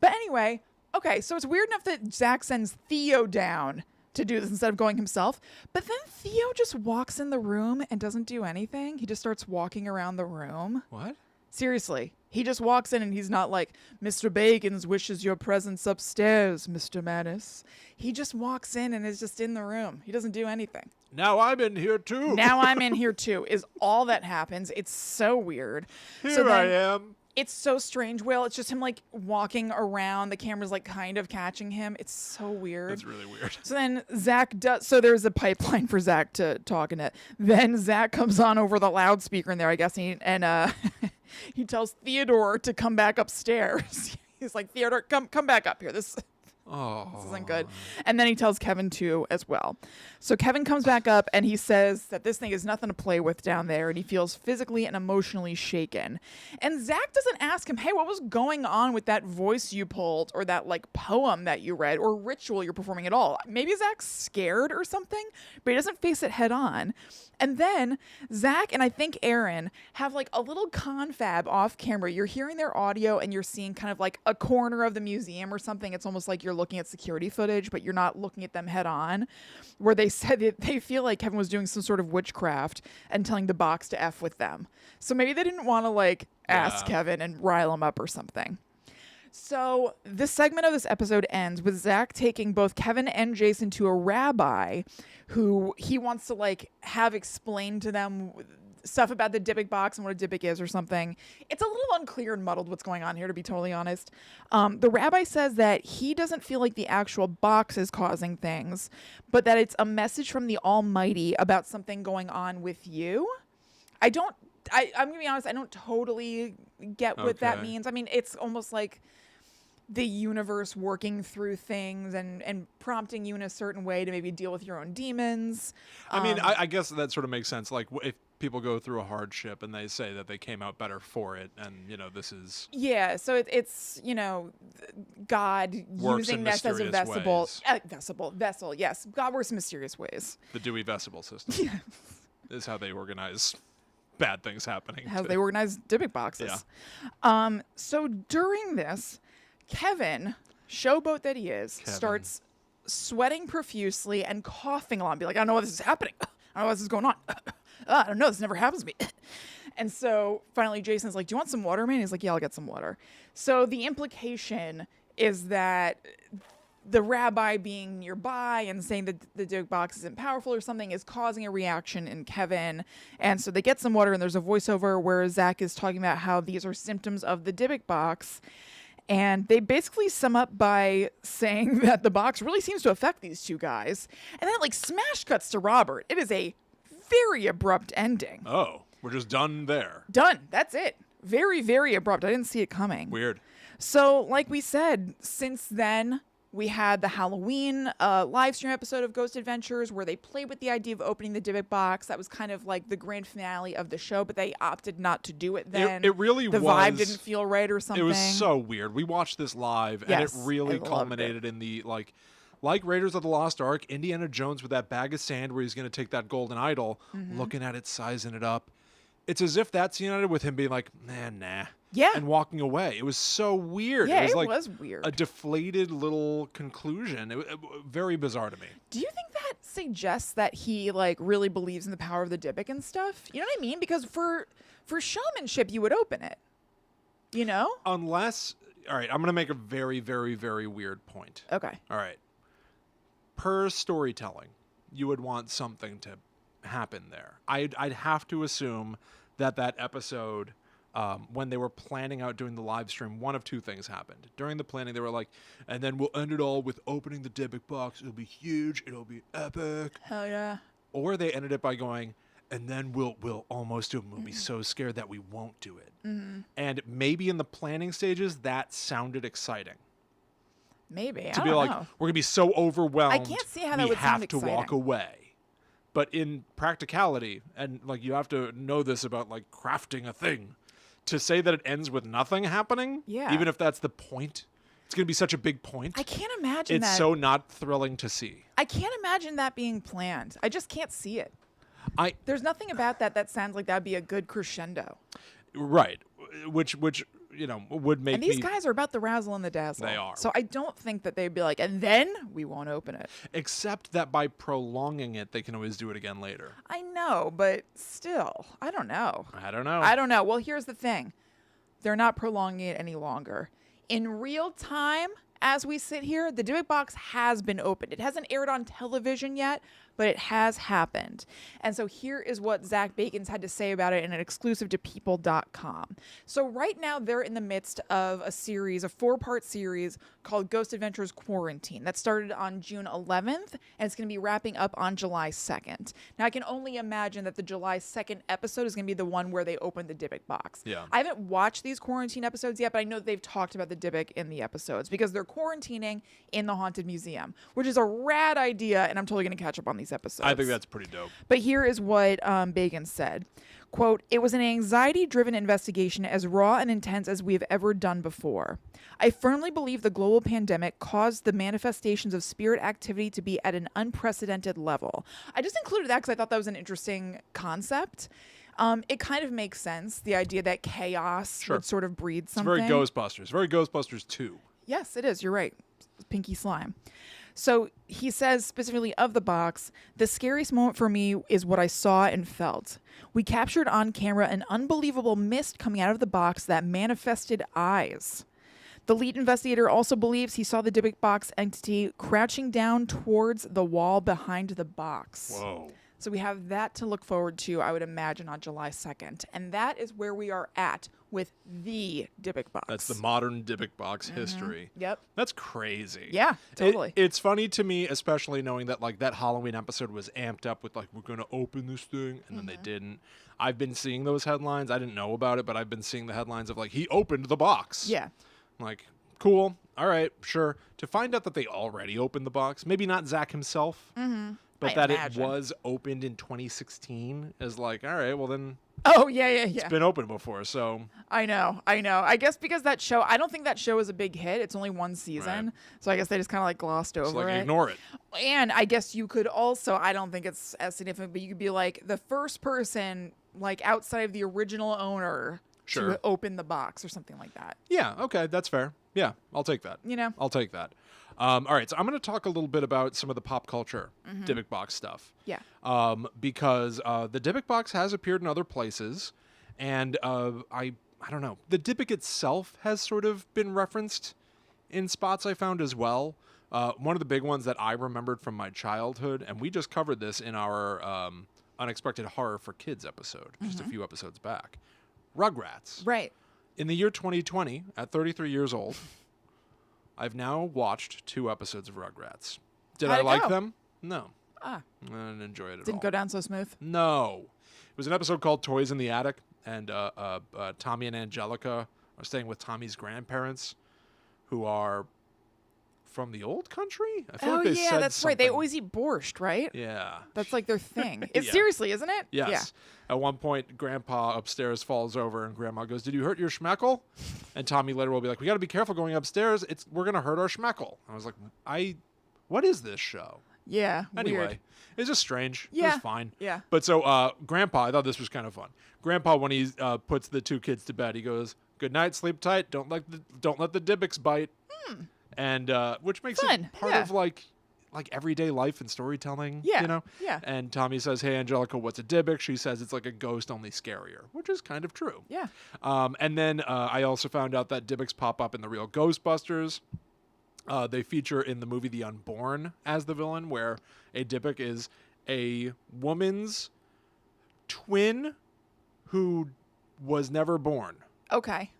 But anyway, okay, so it's weird enough that Zach sends Theo down to do this instead of going himself. But then Theo just walks in the room and doesn't do anything. He just starts walking around the room. What? Seriously. He just walks in and he's not like, Mr. Bagans wishes your presence upstairs, Mr. Manus. He just walks in and is just in the room. He doesn't do anything. Now I'm in here too. Now I'm in here too is all that happens. It's so weird. Here I am. It's so strange, Will. It's just him like walking around. The camera's like kind of catching him. It's so weird. That's really weird. So then Zach does. So there's a pipeline for Zach to talk in it. Then Zach comes on over the loudspeaker in there, I guess, and he tells Theodore to come back upstairs. He's like, Theodore, come back up here. This isn't good. And then he tells Kevin too as well. So Kevin comes back up and he says that this thing is nothing to play with down there, and he feels physically and emotionally shaken. And Zach doesn't ask him, hey, what was going on with that voice you pulled, or that like poem that you read, or ritual you're performing at all? Maybe Zach's scared or something, but he doesn't face it head on. And then Zach and I think Aaron have like a little confab off camera. You're hearing their audio and you're seeing kind of like a corner of the museum or something. It's almost like you're looking at security footage, but you're not looking at them head on, where they said that they feel like Kevin was doing some sort of witchcraft and telling the box to F with them. So maybe they didn't want to like ask Kevin and rile him up or something. So this segment of this episode ends with Zach taking both Kevin and Jason to a rabbi who he wants to like have explained to them stuff about the Dybbuk box and what a Dybbuk is or something. It's a little unclear and muddled what's going on here, to be totally honest. The rabbi says that he doesn't feel like the actual box is causing things, but that it's a message from the Almighty about something going on with you. I'm going to be honest, I don't totally get what that means. I mean, it's almost like the universe working through things and prompting you in a certain way to maybe deal with your own demons. I mean, I guess that sort of makes sense. Like if people go through a hardship and they say that they came out better for it, and this is so it's God using this as a vessel. Yes, God works in mysterious ways. The Dewey Vessel system is how they organize bad things happening. How they organize Dybbuk boxes. Yeah. So during this, Kevin, showboat that he is, starts sweating profusely and coughing a lot. Be like, I don't know why this is happening. I don't know why this is going on. I don't know. This never happens to me. And so finally Jason's like, do you want some water, man? He's like, yeah, I'll get some water. So the implication is that the rabbi being nearby and saying that the Dybbuk box isn't powerful or something is causing a reaction in Kevin. And so they get some water, and there's a voiceover where Zach is talking about how these are symptoms of the Dybbuk box. And they basically sum up by saying that the box really seems to affect these two guys. And then it like smash cuts to Robert. It is a very abrupt ending. Oh, we're just done there. Done. That's it. Very, very abrupt. I didn't see it coming. Weird. So like we said, since then, we had the Halloween live stream episode of Ghost Adventures where they played with the idea of opening the Dybbuk box. That was kind of like the grand finale of the show, but they opted not to do it then. It really was. The vibe didn't feel right or something. It was so weird. We watched this live, and it really culminated in the, like Raiders of the Lost Ark, Indiana Jones with that bag of sand where he's going to take that golden idol, looking at it, sizing it up. It's as if that scene ended with him being like, nah. Yeah. And walking away. It was so weird. Yeah, it was weird. A deflated little conclusion. It very bizarre to me. Do you think that suggests that he like really believes in the power of the Dybbuk and stuff? You know what I mean? Because for showmanship, you would open it. Unless, all right, I'm going to make a very, very, very weird point. Okay. All right. Per storytelling, you would want something to happen there. I'd have to assume that episode, when they were planning out doing the live stream, one of two things happened. During the planning, they were like, and then we'll end it all with opening the Dybbuk box. It'll be huge. It'll be epic. Hell yeah. Or they ended it by going, and then we'll almost do it. We'll be so scared that we won't do it. Mm-hmm. And maybe in the planning stages, that sounded exciting. Maybe. To be like, we're going to be so overwhelmed. I can't see how that would sound exciting. We have to walk away. But in practicality, and like you have to know this about like crafting a thing, to say that it ends with nothing happening, Yeah. even if that's the point, it's going to be such a big point. I can't imagine It's that. so not thrilling to see. I can't imagine that being planned. I just can't see it. There's nothing about that sounds like that'd be a good crescendo. Right, which would make And these me. guys are about the razzle and the dazzle. They are. So I don't think that they'd be like, and then we won't open it. Except that by prolonging it, they can always do it again later. I know, but still, I don't know. I don't know. I don't know. Well, here's the thing. They're not prolonging it any longer. In real time, as we sit here, the Dybbuk Box has been opened. It hasn't aired on television yet, but it has happened. And so here is what Zach Bacon's had to say about it in an exclusive to people.com. So right now they're in the midst of a 4-part series called Ghost Adventures Quarantine that started on June 11th, and it's going to be wrapping up on July 2nd. Now I can only imagine that the July 2nd episode is going to be the one where they open the Dybbuk Box. Yeah. I haven't watched these quarantine episodes yet, but I know they've talked about the Dybbuk in the episodes because they're quarantining in the Haunted Museum, which is a rad idea, and I'm totally going to catch up on these episodes. I think that's pretty dope. But here is what Bacon said. Quote, "It was an anxiety-driven investigation as raw and intense as we have ever done before. I firmly believe the global pandemic caused the manifestations of spirit activity to be at an unprecedented level." I just included that because I thought that was an interesting concept. It kind of makes sense, the idea that chaos would sort of breed something. It's very Ghostbusters. Very Ghostbusters 2. Yes, it is. You're right. Pinky slime. So he says specifically of the box, "The scariest moment for me is what I saw and felt. We captured on camera an unbelievable mist coming out of the box that manifested eyes. The lead investigator also believes he saw the Dybbuk Box entity crouching down towards the wall behind the box." Whoa. So we have that to look forward to, I would imagine, on July 2nd. And that is where we are at with the Dybbuk Box. That's the modern Dybbuk Box history. Yep. That's crazy. Yeah, totally. It's funny to me, especially knowing that like that Halloween episode was amped up with like, we're going to open this thing, and then they didn't. I've been seeing those headlines. I didn't know about it, but I've been seeing the headlines of like, he opened the box. Yeah. I'm like, cool. All right, sure. To find out that they already opened the box, maybe not Zach himself, but I that imagine. it was opened in 2016 is like, all right, well then Oh, yeah. it's been open before, so. I know. I guess because that show, I don't think that show is a big hit. It's only one season. Right. So I guess they just kind of like glossed over It's like, it. ignore it. And I guess you could also, I don't think it's as significant, but you could be like the first person like outside of the original owner Sure. to open the box or something like that. Yeah, okay, that's fair. Yeah, I'll take that. You know? I'll take that. All right, so I'm going to talk a little bit about some of the pop culture Dybbuk Box stuff. Yeah. Because the Dybbuk Box has appeared in other places, and I don't know. The Dybbuk itself has sort of been referenced in spots I found as well. One of the big ones that I remembered from my childhood, and we just covered this in our Unexpected Horror for Kids episode, just a few episodes back. Rugrats. Right. In the year 2020, at 33 years old, I've now watched 2 episodes of Rugrats. Did How'd I it like go? them? No. Ah, I didn't enjoy it at all. didn't go down so smooth. No. It was an episode called Toys in the Attic, and Tommy and Angelica are staying with Tommy's grandparents, who are from the old country? I feel Oh, like they yeah, said that's right. They something. always eat borscht, right? Yeah. That's like their thing. It's Yeah. seriously, isn't it? Yes. Yeah. At one point, Grandpa upstairs falls over, and Grandma goes, "Did you hurt your schmeckle?" And Tommy later will be like, "We got to be careful going upstairs. We're gonna hurt our schmeckle." I was like, what is this show? Yeah. Anyway, Weird. it's just strange. It Yeah. was fine. Yeah. But so, Grandpa, I thought this was kind of fun. Grandpa, when he puts the 2 kids to bed, he goes, "Good night, sleep tight. Don't let the Dybbuks bite." And which makes Fun, it part yeah. of like everyday life and storytelling. Yeah, You know. yeah. And Tommy says, "Hey, Angelica, what's a Dybbuk?" She says it's like a ghost, only scarier, which is kind of true. Yeah. And then I also found out that Dybbuks pop up in the real Ghostbusters. They feature in the movie The Unborn as the villain, where a Dybbuk is a woman's twin who was never born, Okay.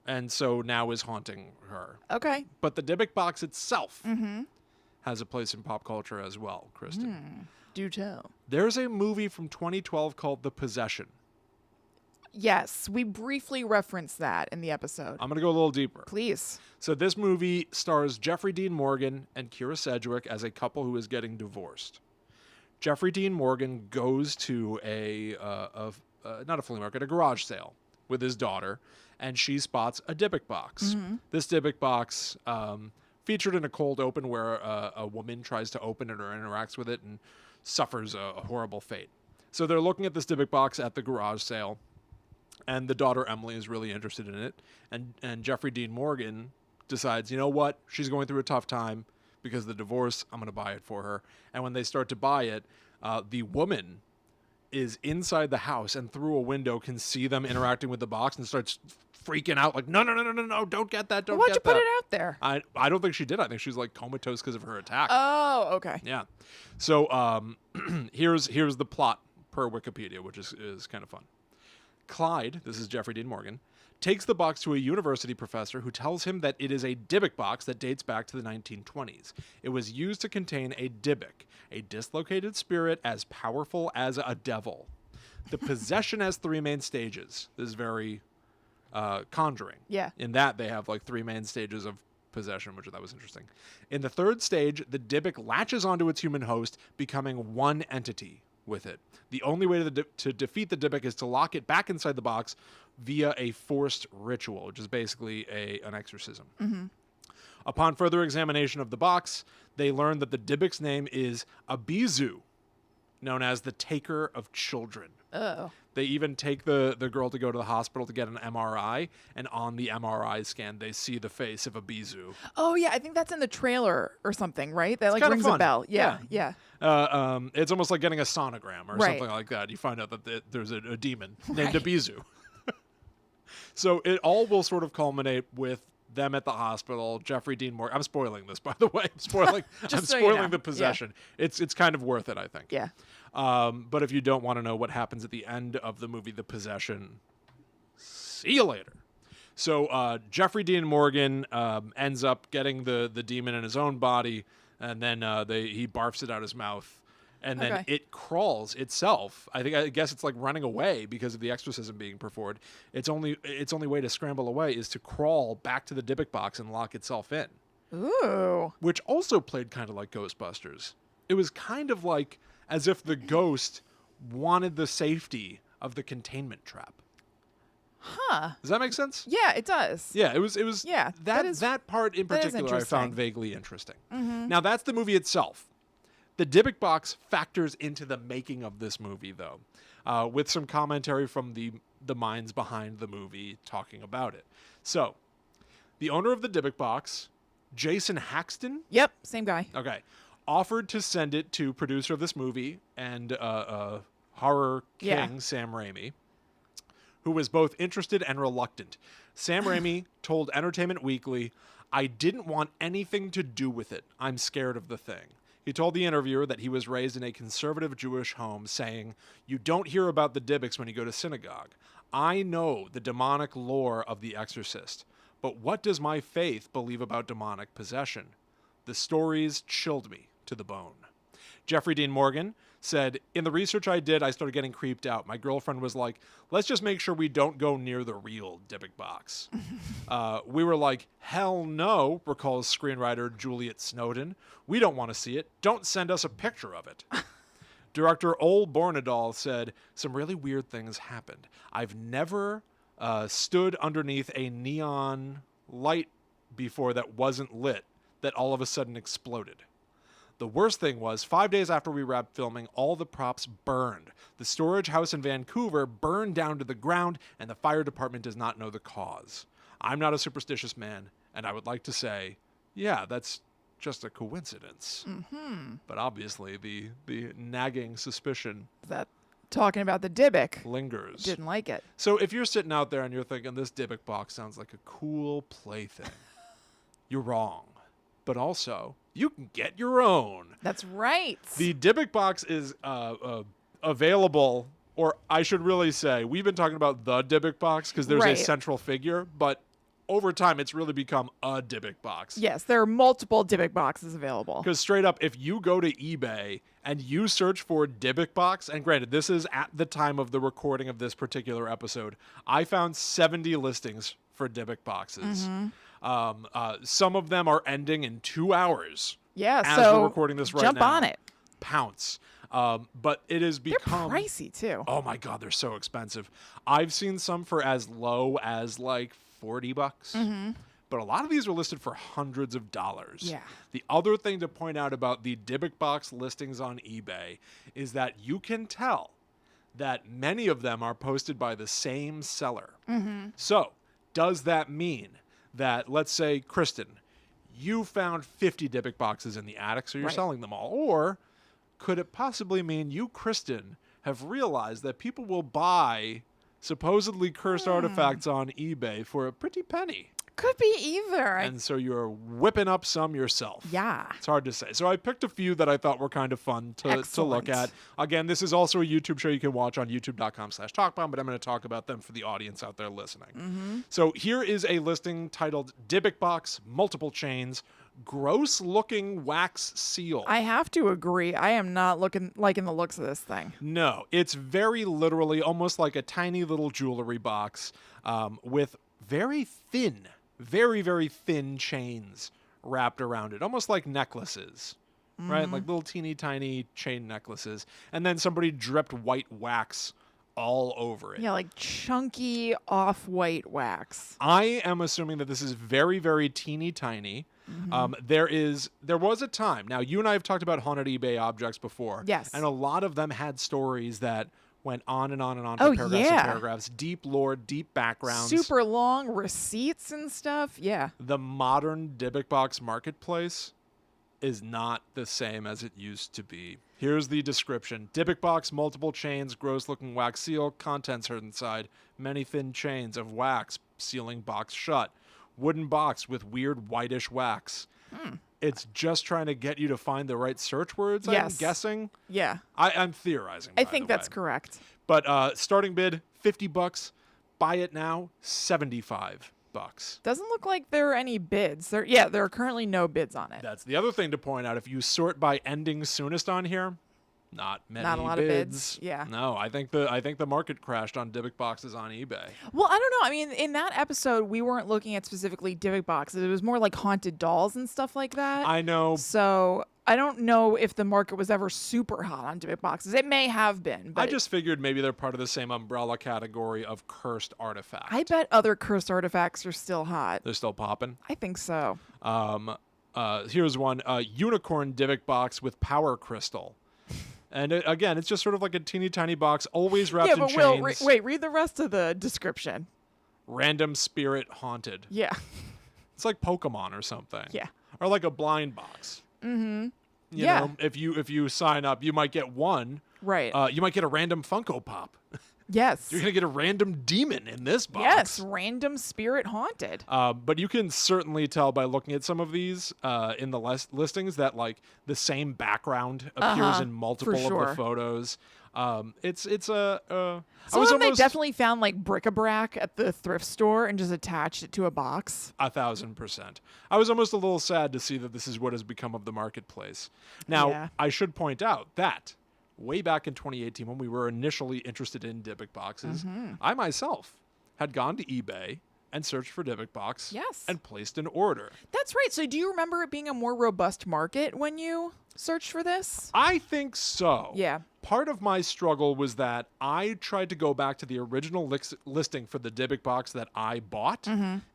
and so now is haunting her. Okay. But the Dybbuk Box itself has a place in pop culture as well, Kristen. Do tell. There's a movie from 2012 called The Possession. Yes, we briefly referenced that in the episode. I'm going to go a little deeper. Please. So this movie stars Jeffrey Dean Morgan and Kira Sedgwick as a couple who is getting divorced. Jeffrey Dean Morgan goes to not a flea market, a garage sale, with his daughter, and she spots a Dybbuk box. This Dybbuk box featured in a cold open where a woman tries to open it or interacts with it and suffers a horrible fate. So they're looking at this Dybbuk box at the garage sale, and the daughter Emily is really interested in it, and Jeffrey Dean Morgan decides, you know what, she's going through a tough time because of the divorce, I'm going to buy it for her. And when they start to buy it, the woman is inside the house and through a window can see them interacting with the box and starts freaking out like, no, don't get that, don't Why'd get you that. put it out there? I don't think she did. I think she's like comatose because of her attack. Oh, okay. Yeah. So here's the plot per Wikipedia, which is kind of fun. Clyde, this is Jeffrey Dean Morgan, takes the box to a university professor who tells him that it is a Dybbuk box that dates back to the 1920s. It was used to contain a Dybbuk, a dislocated spirit as powerful as a devil. The possession has 3 main stages. This is very Conjuring. Yeah. In that, they have like 3 main stages of possession, which that was interesting. In the 3rd stage, the Dybbuk latches onto its human host, becoming one entity with it. The only way to defeat the Dybbuk is to lock it back inside the box via a forced ritual, which is basically an exorcism. Mm-hmm. Upon further examination of the box, they learn that the Dybbuk's name is Abizu, known as the Taker of Children. Oh. They even take the girl to go to the hospital to get an MRI, and on the MRI scan, they see the face of Abizu. Oh, yeah. I think that's in the trailer or something, right? That It's like kinda rings fun. a bell. Yeah. It's almost like getting a sonogram or Right. something like that. You find out that there's a demon named Abizu. So it all will sort of culminate with them at the hospital. Jeffrey Dean Morgan. I'm spoiling this, by the way. I'm spoiling so you know. the possession. Yeah. It's kind of worth it, I think. Yeah. But if you don't want to know what happens at the end of the movie, The Possession, see you later. So Jeffrey Dean Morgan ends up getting the demon in his own body, and then he barfs it out his mouth. And then it crawls itself. I guess it's like running away because of the exorcism being performed. Its only way to scramble away is to crawl back to the Dybbuk box and lock itself in. Ooh. Which also played kind of like Ghostbusters. It was kind of like as if the ghost wanted the safety of the containment trap. Huh. Does that make sense? Yeah, it does. Yeah, it was. Yeah, that part in that is particular I found interesting. vaguely interesting. Mm-hmm. Now that's the movie itself. The Dybbuk box factors into the making of this movie, though, with some commentary from the minds behind the movie talking about it. So, the owner of the Dybbuk box, Jason Haxton, Yep, same guy. okay, offered to send it to producer of this movie and horror king Sam Raimi, who was both interested and reluctant. Sam Raimi told Entertainment Weekly, "I didn't want anything to do with it. I'm scared of the thing." He told the interviewer that he was raised in a conservative Jewish home, saying, "You don't hear about the Dybbuks when you go to synagogue. I know the demonic lore of The Exorcist, but what does my faith believe about demonic possession? The stories chilled me to the bone." Jeffrey Dean Morgan said, "In the research I did, I started getting creeped out. My girlfriend was like, let's just make sure we don't go near the real Dybbuk box." We were like, hell no, recalls screenwriter Juliet Snowden. "We don't want to see it. Don't send us a picture of it." Director Ol Bornadal said, "Some really weird things happened. I've never stood underneath a neon light before that wasn't lit, that all of a sudden exploded. The worst thing was, 5 days after we wrapped filming, all the props burned. The storage house in Vancouver burned down to the ground, and the fire department does not know the cause. I'm not a superstitious man, and I would like to say, yeah, that's just a coincidence." Mm-hmm. But obviously, the nagging suspicion That talking about the Dybbuk lingers. didn't like it. So if you're sitting out there and you're thinking, this Dybbuk box sounds like a cool plaything, you're wrong. But also, you can get your own. That's right. The Dybbuk box is available, or I should really say, we've been talking about the Dybbuk box because there's a Right. central figure, but over time it's really become a Dybbuk box. Yes, there are multiple Dybbuk boxes available. Because straight up, if you go to eBay and you search for Dybbuk box, and granted, this is at the time of the recording of this particular episode, I found 70 listings for Dybbuk boxes. Some of them are ending in 2 hours. Yeah, As so we're recording this right jump now. on it. Pounce. But it has They're become pricey too. Oh my God, they're so expensive. I've seen some for as low as like $40. But a lot of these are listed for hundreds of dollars. Yeah. The other thing to point out about the Dybbuk Box listings on eBay is that you can tell that many of them are posted by the same seller. So, does that mean that, let's say, Kristen, you found 50 Dybbuk boxes in the attic, so you're Right. selling them all? Or could it possibly mean you, Kristen, have realized that people will buy supposedly cursed artifacts on eBay for a pretty penny? Could be either. And so you're whipping up some yourself. Yeah. It's hard to say. So I picked a few that I thought were kind of fun to look Excellent. at. Again, this is also a YouTube show you can watch on youtube.com/talkbomb, but I'm going to talk about them for the audience out there listening. So here is a listing titled Dybbuk Box, Multiple Chains, Gross Looking Wax Seal. I have to agree. I am not liking the looks of this thing. No, it's very literally almost like a tiny little jewelry box with very thin, very, very thin chains wrapped around it, almost like necklaces, right? Like little teeny tiny chain necklaces. And then somebody dripped white wax all over it. Yeah, like chunky off-white wax. I am assuming that this is very, very teeny tiny. There was a time. Now, you and I have talked about haunted eBay objects before. Yes. And a lot of them had stories that went on and on and on Oh, for paragraphs yeah. and paragraphs. Deep lore, deep backgrounds. Super long receipts and stuff. Yeah. The modern Dybbuk Box marketplace is not the same as it used to be. Here's the description. Dybbuk Box, multiple chains, gross-looking wax seal, contents heard inside, many thin chains of wax, sealing box shut, wooden box with weird whitish wax. It's just trying to get you to find the right search words, I'm Yes. guessing. Yeah. I'm theorizing, I by think the that's way. correct. But starting bid, $50. Buy it now, $75. Doesn't look like there are any bids. There are currently no bids on it. That's the other thing to point out. If you sort by ending soonest on here, not many Not a lot of bids, yeah. No, I think the market crashed on Dybbuk boxes on eBay. Well, I don't know. I mean, in that episode, we weren't looking at specifically Dybbuk boxes. It was more like haunted dolls and stuff like that. I know. So I don't know if the market was ever super hot on Dybbuk boxes. It may have been, but I just figured maybe they're part of the same umbrella category of cursed artifacts. I bet other cursed artifacts are still hot. They're still popping. I think so. Here's one: unicorn Dybbuk box with power crystal. And again, it's just sort of like a teeny tiny box, always wrapped Yeah, in but chains. wait, read the rest of the description. Random spirit haunted. Yeah. It's like Pokemon or something. Yeah. Or like a blind box. You Yeah. know, if you sign up, you might get one. Right. You might get a random Funko Pop. yes. You're gonna get a random demon in this box. Yes, random spirit haunted. But you can certainly tell by looking at some of these in the listings that like the same background appears in multiple of sure. the photos. It's a. Some of them they definitely found like bric-a-brac at the thrift store and just attached it to a box. 1,000%. I was almost a little sad to see that this is what has become of the marketplace. Now, Yeah. I should point out that way back in 2018, when we were initially interested in Dybbuk boxes, I myself had gone to eBay and searched for Dybbuk box Yes. and placed an order. That's right. So do you remember it being a more robust market when you searched for this? I think so. Yeah. Part of my struggle was that I tried to go back to the original listing for the Dybbuk box that I bought.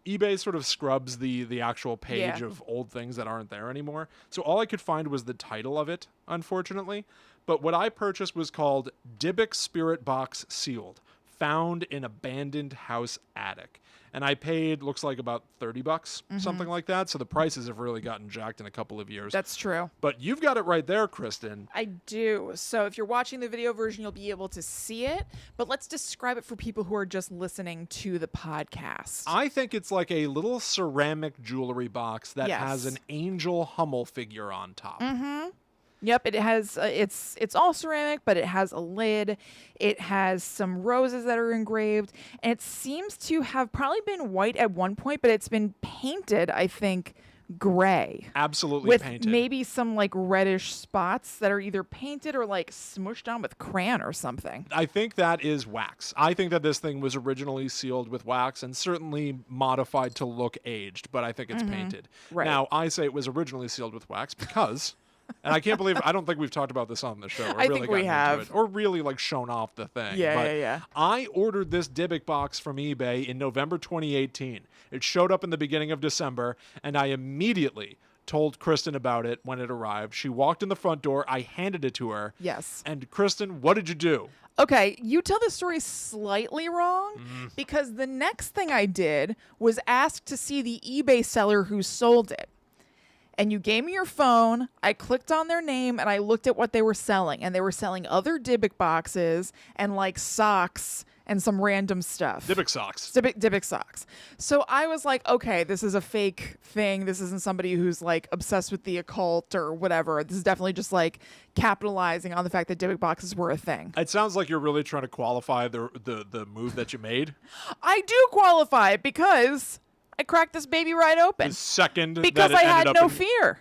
eBay sort of scrubs the actual page Yeah. of old things that aren't there anymore. So all I could find was the title of it, unfortunately. But what I purchased was called Dybbuk Spirit Box Sealed, found in abandoned house attic. And I paid, looks like about $30, something like that. So the prices have really gotten jacked in a couple of years. That's true. But you've got it right there, Kristen. I do. So if you're watching the video version, you'll be able to see it. But let's describe it for people who are just listening to the podcast. I think it's like a little ceramic jewelry box that Yes. has an angel Hummel figure on top. Yep, it has. It's all ceramic, but it has a lid. It has some roses that are engraved, and it seems to have probably been white at one point, but it's been painted, I think, gray Absolutely with painted. maybe some like reddish spots that are either painted or like smushed on with crayon or something. I think that is wax. I think that this thing was originally sealed with wax and certainly modified to look aged, but I think it's painted. Right. Now, I say it was originally sealed with wax because And I can't believe I don't think we've talked about this on the show. Or I really think we gotten into have. it, or really like shown off the thing. Yeah, But yeah, yeah. I ordered this Dybbuk box from eBay in November 2018. It showed up in the beginning of December, and I immediately told Kristen about it when it arrived. She walked in the front door. I handed it to her. Yes. And Kristen, what did you do? Okay, you tell the story slightly wrong because the next thing I did was ask to see the eBay seller who sold it. And you gave me your phone, I clicked on their name, and I looked at what they were selling. And they were selling other Dybbuk boxes and like socks and some random stuff. Dybbuk socks. Dybbuk socks. So I was like, okay, this is a fake thing. This isn't somebody who's like obsessed with the occult or whatever. This is definitely just like capitalizing on the fact that Dybbuk boxes were a thing. It sounds like you're really trying to qualify the move that you made. I do qualify it because I cracked this baby right open. The second Because that it I had ended up no in- fear.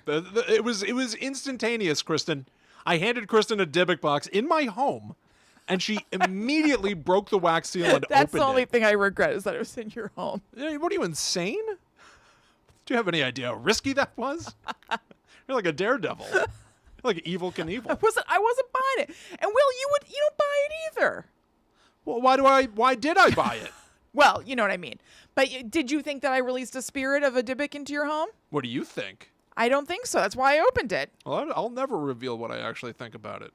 It was instantaneous, Kristen. I handed Kristen a Dybbuk box in my home, and she immediately broke the wax seal and That's opened the only it. thing I regret is that it was in your home. Hey, what are you, insane? Do you have any idea how risky that was? You're like a daredevil. You're like Evil Knievel. I wasn't buying it. And Will, you don't buy it either. Well, why did I buy it? Well, you know what I mean. But did you think that I released a spirit of a Dybbuk into your home? What do you think? I don't think so. That's why I opened it. Well, I'll never reveal what I actually think about it.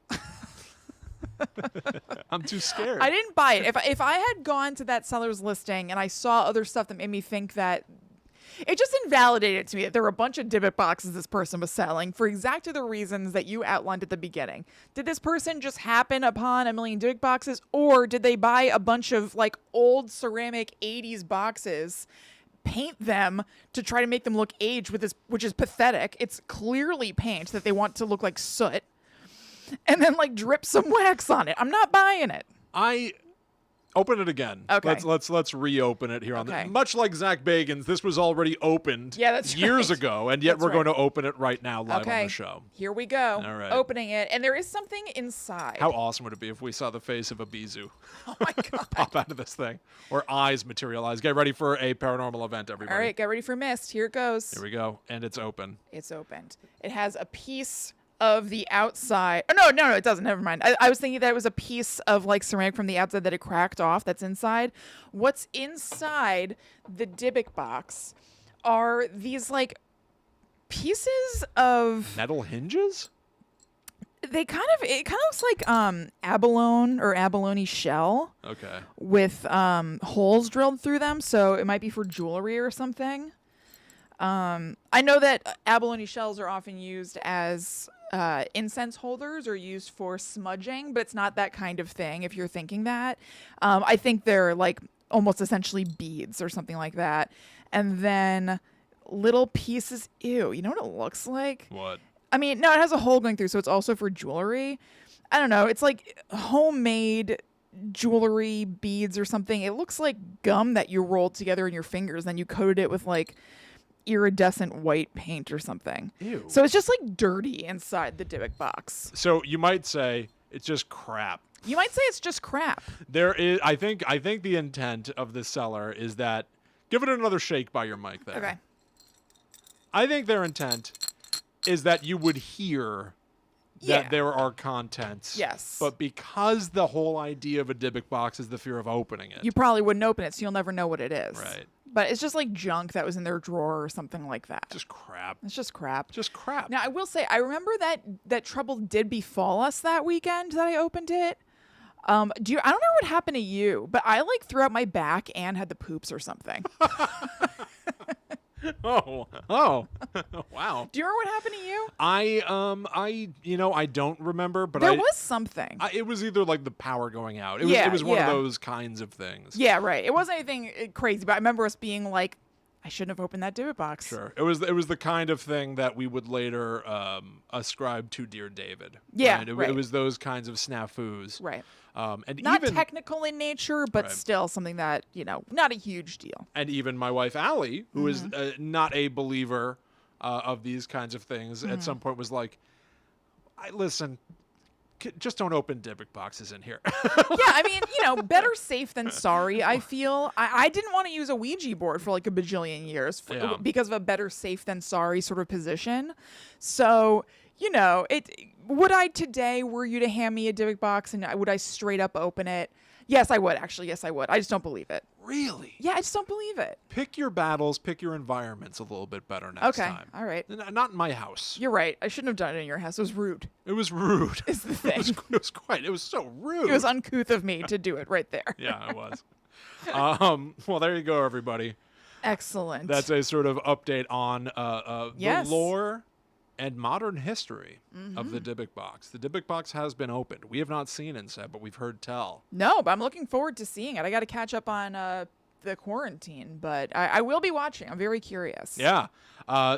I'm too scared. I didn't buy it. If I had gone to that seller's listing and I saw other stuff that made me think that, it just invalidated to me that there were a bunch of Dybbuk boxes this person was selling for exactly the reasons that you outlined at the beginning. Did this person just happen upon a million Dybbuk boxes, or did they buy a bunch of like old ceramic 80s boxes, paint them to try to make them look aged with this, which is pathetic. It's clearly paint that they want to look like soot, and then like drip some wax on it. I'm not buying it. I open it again. Okay. Let's reopen it here on Okay. the much like Zach Bagans. This was already opened that's years right. ago, and yet That's we're right. going to open it right now live Okay. on the show. Here we go. All right. Opening it, and there is something inside. How awesome would it be if we saw the face of a Bizu Oh my god. pop out of this thing, or eyes materialize? Get ready for a paranormal event, everybody. All right, get ready for mist. Here it goes. Here we go, and it's open. It's opened. It has a piece of the outside. Oh, no, it doesn't. Never mind. I was thinking that it was a piece of like ceramic from the outside that it cracked off that's inside. What's inside the Dybbuk box are these like pieces of, Metal hinges? it kind of looks like abalone or abalone shell Okay. with holes drilled through them, so it might be for jewelry or something. I know that abalone shells are often used as incense holders or used for smudging, but it's not that kind of thing if you're thinking that. I think they're like almost essentially beads or something like that. And then little pieces. Ew, you know what it looks like? What? I mean, no, it has a hole going through, so it's also for jewelry. I don't know. It's like homemade jewelry beads or something. It looks like gum that you rolled together in your fingers, then you coated it with like iridescent white paint or something. Ew. So it's just like dirty inside the Dybbuk box. So you might say it's just crap. You might say it's just crap. There is, I think the intent of the seller is that, give it another shake by your mic there. Okay. I think their intent is that you would hear that Yeah. there are contents. Yes. But because the whole idea of a Dybbuk box is the fear of opening it. You probably wouldn't open it, so you'll never know what it is. Right. But it's just like junk that was in their drawer or something like that. Just crap. It's just crap. Just crap. Now, I will say, I remember that trouble did befall us that weekend that I opened it. I don't know what happened to you, but I like threw out my back and had the poops or something. Oh, wow. Do you remember what happened to you? I don't remember, but There was something. it was either like the power going out. It Yeah, was one of yeah. those kinds of things. Yeah, right. It wasn't anything crazy, but I remember us being like, I shouldn't have opened that Dybbuk box. Sure. It was the kind of thing that we would later ascribe to Dear David. Yeah, right? right. It was those kinds of snafus. Right. And Not even technical in nature, but Right. still something that, not a huge deal. and even my wife Allie, who is Mm-hmm. not a believer of these kinds of things, Mm-hmm. at some point was like, listen, just don't open Dybbuk boxes in here. Yeah, I mean, better safe than sorry, I feel. I didn't want to use a Ouija board for like a bajillion years Yeah. because of a better safe than sorry sort of position. So, you know, would I today, were you to hand me a Dybbuk box and would I straight up open it? Yes, I would, actually. Yes, I would. I just don't believe it. Really? Yeah, I just don't believe it. Pick your battles, pick your environments a little bit better next Okay, time. all right. Not in my house. You're right. I shouldn't have done it in your house. It was rude. It was rude. Is the thing. It was so rude. It was uncouth of me to do it right there. Yeah, it was. Well, there you go, everybody. Excellent. That's a sort of update on Yes. the lore and modern history of the Dybbuk Box. The Dybbuk Box has been opened. We have not seen inside, but we've heard tell. No, but I'm looking forward to seeing it. I got to catch up on the quarantine, but I will be watching. I'm very curious. Yeah.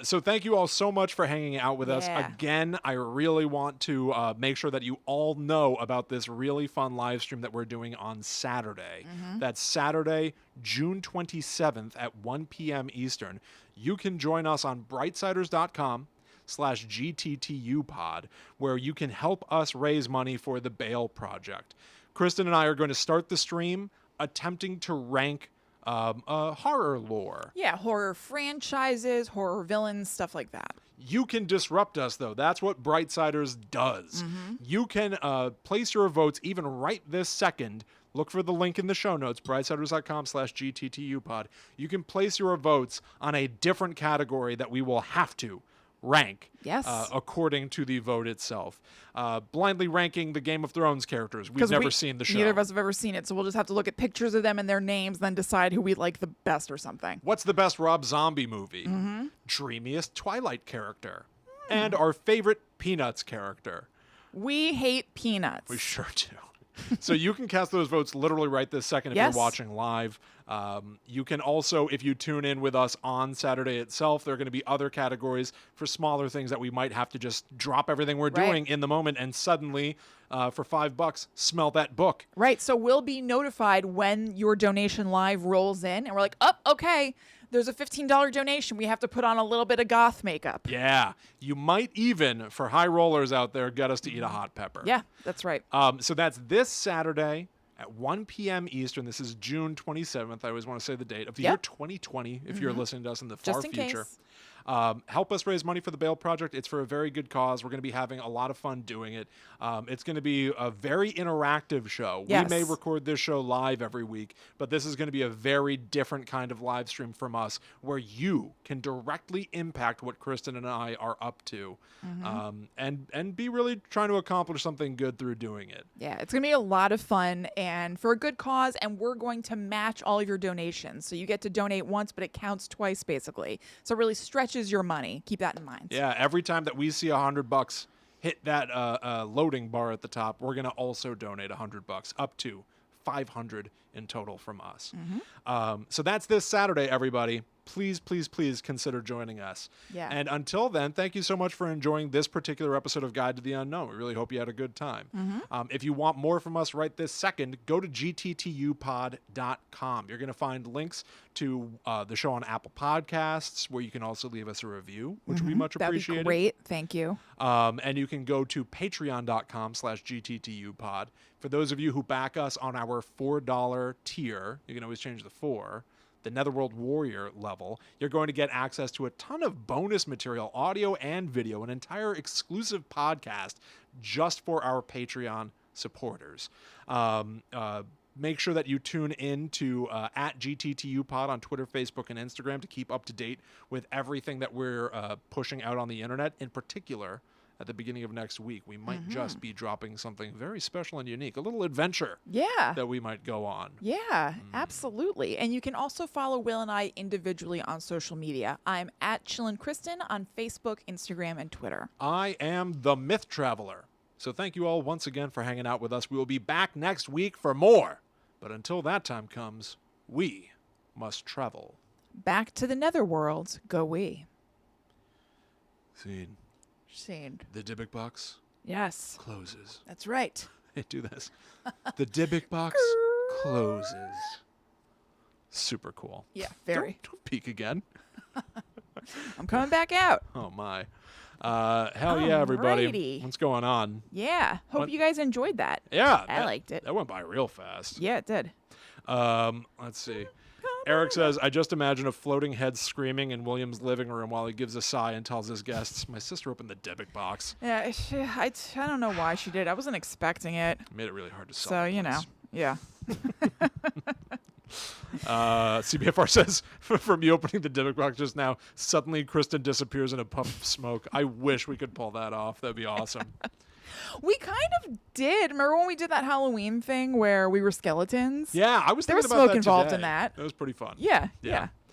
So thank you all so much for hanging out with us. Yeah. Again, I really want to make sure that you all know about this really fun live stream that we're doing on Saturday. That's Saturday, June 27th at 1 p.m. Eastern. You can join us on brightsiders.com/GTTU pod, where you can help us raise money for the Bail Project. Kristen and I are going to start the stream attempting to rank horror lore. Yeah, horror franchises, horror villains, stuff like that. You can disrupt us, though. That's what Brightsiders does. You can place your votes even right this second. Look for the link in the show notes, brightsiders.com/GTTU pod. You can place your votes on a different category that we will have to rank according to the vote itself. Blindly ranking the Game of Thrones characters. We've never seen the show. Neither of us have ever seen it, so we'll just have to look at pictures of them and their names, then decide who we like the best or something. What's the best Rob Zombie movie? Dreamiest Twilight character. And our favorite Peanuts character. We hate Peanuts. We sure do. So you can cast those votes literally right this second if you're watching live. You can also, if you tune in with us on Saturday itself, there are going to be other categories for smaller things that we might have to just drop everything we're doing in the moment and suddenly, for $5, smell that book. Right. So we'll be notified when your donation live rolls in, and we're like, oh, okay, there's a $15 donation. We have to put on a little bit of goth makeup. Yeah. You might even, for high rollers out there, get us to eat a hot pepper. Yeah, that's right. So that's this Saturday at 1 p.m. Eastern. This is June 27th. I always want to say the date of the year 2020, if you're listening to us in the far future. Case. Help us raise money for the Bail Project. It's for a very good cause. We're going to be having a lot of fun doing it. It's going to be a very interactive show. Yes. We may record this show live every week, but this is going to be a very different kind of live stream from us where you can directly impact what Kristen and I are up to and be really trying to accomplish something good through doing it. Yeah, it's going to be a lot of fun and for a good cause, and we're going to match all of your donations. So you get to donate once, but it counts twice, basically. So it really stretches your money. Keep that in mind. Yeah, every time that we see $100 hit that loading bar at the top, we're going to also donate $100, up to $500 in total from us. So that's this Saturday, everybody. Please, please, please consider joining us. Yeah. And until then, thank you so much for enjoying this particular episode of Guide to the Unknown. We really hope you had a good time. If you want more from us right this second, go to gttupod.com. You're going to find links to the show on Apple Podcasts, where you can also leave us a review, which we much appreciate. That'd be great. Thank you. And you can go to patreon.com/gttupod. For those of you who back us on our $4 tier, you can always change the 4, the Netherworld Warrior level, you're going to get access to a ton of bonus material, audio and video, an entire exclusive podcast just for our Patreon supporters. Make sure that you tune in to at GTTU Pod on Twitter, Facebook, and Instagram to keep up to date with everything that we're pushing out on the internet. In particular, at the beginning of next week, we might just be dropping something very special and unique, a little adventure that we might go on. Yeah, absolutely. And you can also follow Will and I individually on social media. I'm at Chillin' Kristen on Facebook, Instagram, and Twitter. I am the Myth Traveler. So thank you all once again for hanging out with us. We will be back next week for more. But until that time comes, we must travel. Back to the Netherworld, go we. Scene. The Dybbuk Box Yes. closes. That's right. Hey, do this. The Dybbuk Box closes. Super cool. Yeah, very. Don't peek again. I'm coming back out. Oh, my. Hell yeah, everybody. Alrighty. What's going on? Yeah. Hope you guys enjoyed that. Yeah. I liked it. That went by real fast. Yeah, it did. Let's see. Eric says, I just imagine a floating head screaming in William's living room while he gives a sigh and tells his guests, my sister opened the Dybbuk box. Yeah, I don't know why she did. I wasn't expecting it. Made it really hard to sell. So, you know, yeah. CBFR says, from you opening the Dybbuk box just now, suddenly Kristen disappears in a puff of smoke. I wish we could pull that off. That'd be awesome. We kind of did. Remember when we did that Halloween thing where we were skeletons? Yeah, I was There was thinking about smoke that involved today. in that. It was pretty fun. Yeah,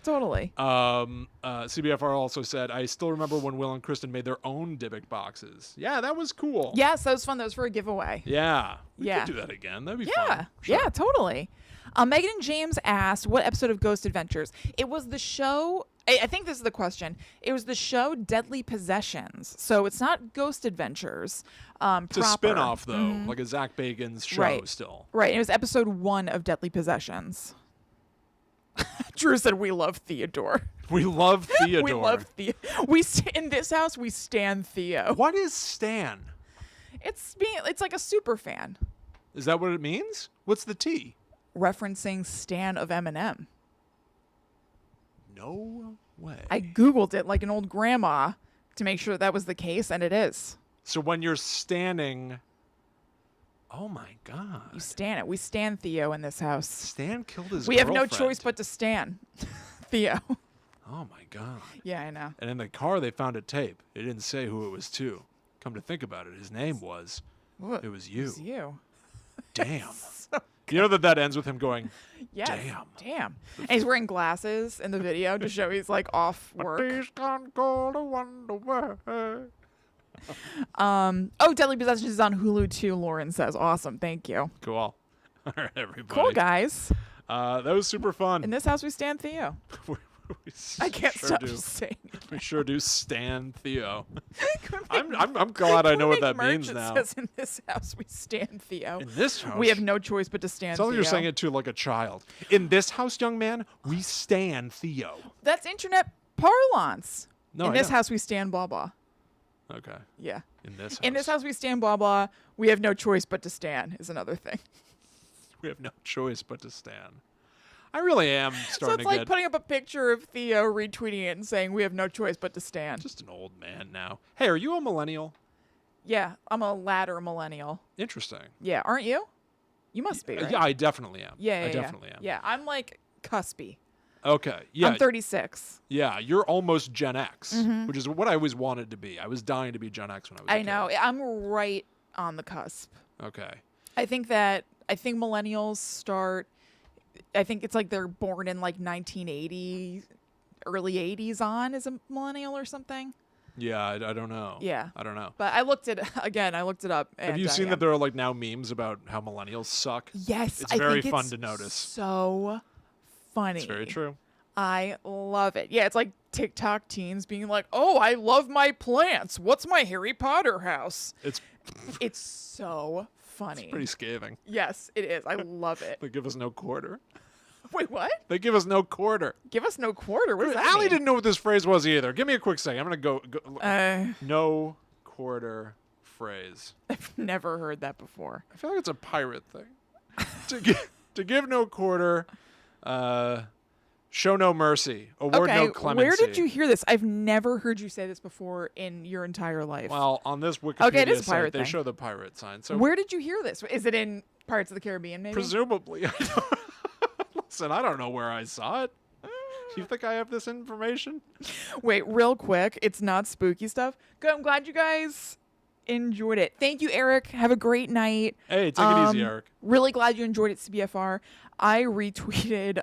totally. CBFR also said, I still remember when Will and Kristen made their own Dybbuk boxes. Yeah, that was cool. Yes, that was fun. That was for a giveaway. Yeah. We Yeah. could do that again. That'd be Yeah, fun. Sure. yeah, totally. Megan and James asked, what episode of Ghost Adventures? It was the show, I think this is the question. It was the show Deadly Possessions. So it's not Ghost Adventures. It's a spin-off, though, like a Zach Bagans show Right. still. Right. It was episode 1 of Deadly Possessions. Drew said, we love Theodore. We love Theodore. We love Theo. In this house, we stand Theo. What is Stan? It's like a super fan. Is that what it means? What's the T? Referencing Stan of Eminem. No way. I Googled it like an old grandma to make sure that was the case, and it is. So when you're standing... Oh, my God. You stan it. We stan Theo in this house. Stan killed his We have no girlfriend. choice but to stan Theo. Oh, my God. Yeah, I know. And in the car, they found a tape. It didn't say who it was to. Come to think about it, his name was... What? It was you. It was you. Damn. You know that ends with him going, Yes. damn. And he's wearing glasses in the video to show he's like off work. Days gone cold, I wonder where. Oh, Deadly Possessions is on Hulu too, Lauren says. Awesome. Thank you. Cool. All right, everybody. Cool, guys. That was super fun. In this house, we stand Theo. We I can't sure stop do. saying it. We sure do stand Theo. Can we I'm glad I know what make that merch means that now. says in this house, we stand Theo. In this house, We have no choice but to stand It's like Theo. you're saying it to like a child. In this house, young man, we stand Theo. That's internet parlance. No, In I this know. house, we stand blah blah. Okay. Yeah. In this house. In this house, we stand blah blah. We have no choice but to stand is another thing. we have no choice but to stand. I really am So starting it's to like get putting up a picture of Theo, retweeting it, and saying we have no choice but to stand. just an old man now. Hey, are you a millennial? Yeah, I'm a latter millennial. Interesting. Yeah, aren't you? You must be, right? Yeah, I definitely am. Yeah, I definitely am. Yeah, I'm like cuspy. Okay. Yeah. I'm 36. Yeah, you're almost Gen X, which is what I always wanted to be. I was dying to be Gen X when I was a I kid. know. I'm right on the cusp. Okay. I think millennials start. I think it's like they're born in like 1980, early 80s on as a millennial or something. Yeah, I don't know. Yeah. I don't know. But I looked it again. I looked it up. And, Have you seen yeah. that there are like now memes about how millennials suck? Yes, It's I very think fun it's to notice. So funny. It's very true. I love it. Yeah, it's like TikTok teens being like, "Oh, I love my plants. What's my Harry Potter house?" It's so funny. Pretty scathing. Yes, it is. I love it. They give us no quarter. Wait, what? They give us no quarter. Give us no quarter. What does that Allie mean? didn't know what this phrase was either. Give me a quick second. I'm gonna go no quarter phrase. I've never heard that before. I feel like it's a pirate thing. to give no quarter, show no mercy, award no clemency. Where did you hear this? I've never heard you say this before in your entire life. Well, on this Wikipedia Okay, it is a pirate site, they thing. show the pirate sign. So where did you hear this? Is it in Pirates of the Caribbean, maybe? presumably, I don't, listen, I don't know where I saw it. Do you think I have this information? Wait, real quick. It's not spooky stuff. Good. I'm glad you guys enjoyed it. Thank you, Eric. Have a great night. Hey, take it easy, Eric. Really glad you enjoyed it, CBFR. I retweeted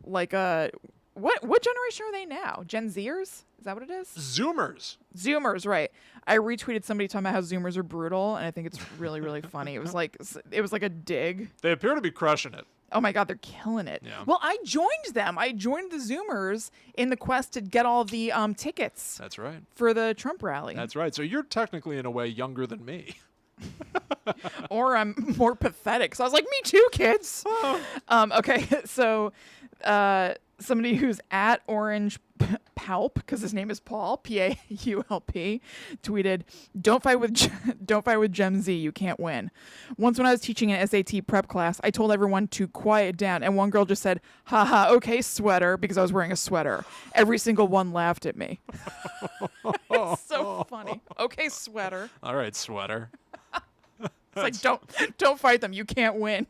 like a what generation are they now? Gen Zers? Is that what it is? Zoomers. Zoomers, right. I retweeted somebody talking about how Zoomers are brutal, and I think it's really, really funny. It was like a dig. They appear to be crushing it. Oh my God, they're killing it. Yeah. Well, I joined them. I joined the Zoomers in the quest to get all the tickets That's right. for the Trump rally. That's right. So you're technically, in a way, younger than me. Or I'm more pathetic. So I was like, me too, kids. Okay, so somebody who's at Orange Paulp, because his name is Paul, Paulp, tweeted, "Don't fight with Gem Z. You can't win." Once when I was teaching an SAT prep class, I told everyone to quiet down, and one girl just said, "Haha, okay, sweater," because I was wearing a sweater. Every single one laughed at me. It's so funny. Okay, sweater. All right, sweater. It's like, don't fight them. You can't win.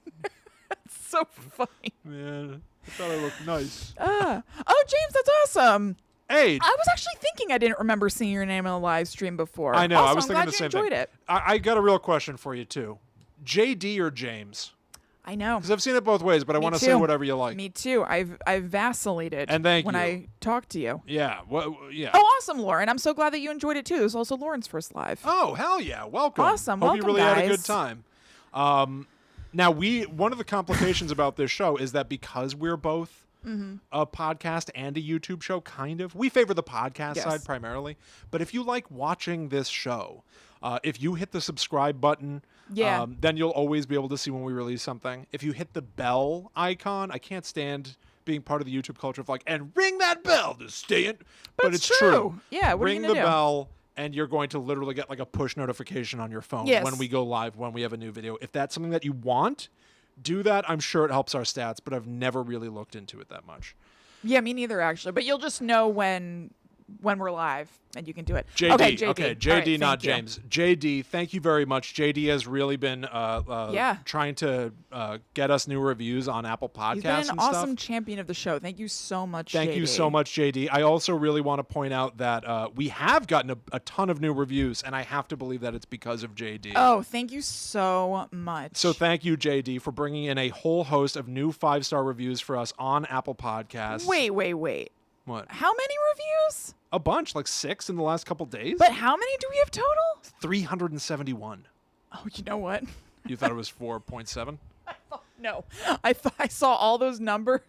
It's so funny. Man, I thought I looked nice. Oh, James, that's awesome. Hey, I was actually thinking I didn't remember seeing your name on the live stream before. I know. Also, I was I'm thinking glad the you same enjoyed thing. it. I got a real question for you too. JD or James? I know. Because I've seen it both ways, but I want to say whatever you like. Me too. I've vacillated And thank when you. I talked to you. Yeah. Yeah. Oh, awesome, Lauren. I'm so glad that you enjoyed it too. This was also Lauren's first live. Oh, hell yeah. Welcome. Awesome. Hope Welcome, you really had a guys. good time. Now, one of the complications about this show is that because we're both a podcast and a YouTube show, kind of, we favor the podcast Yes. side primarily. But if you like watching this show, if you hit the subscribe button, Yeah. then you'll always be able to see when we release something. If you hit the bell icon, I can't stand being part of the YouTube culture of like, and ring that bell to stay in. But it's it's true. Yeah, what are you ring gonna the do? bell, and you're going to literally get like a push notification on your phone Yes. when we go live, when we have a new video. If that's something that you want, do that. I'm sure it helps our stats, but I've never really looked into it that much. Yeah, me neither, actually. But you'll just know when we're live, and you can do it. JD, Okay, JD. JD, All right, not thank you. James. JD, thank you very much. JD has really been trying to get us new reviews on Apple Podcasts He's been an and awesome stuff. champion of the show. Thank you so much, Thank JD. you so much, JD. I also really want to point out that we have gotten a ton of new reviews, and I have to believe that it's because of JD. Oh, thank you so much. So thank you, JD, for bringing in a whole host of new 5-star reviews for us on Apple Podcasts. Wait. What? How many reviews? A bunch, like 6 in the last couple days? But how many do we have total? 371. Oh, you know what? You thought it was 4.7? No, I saw all those numbers.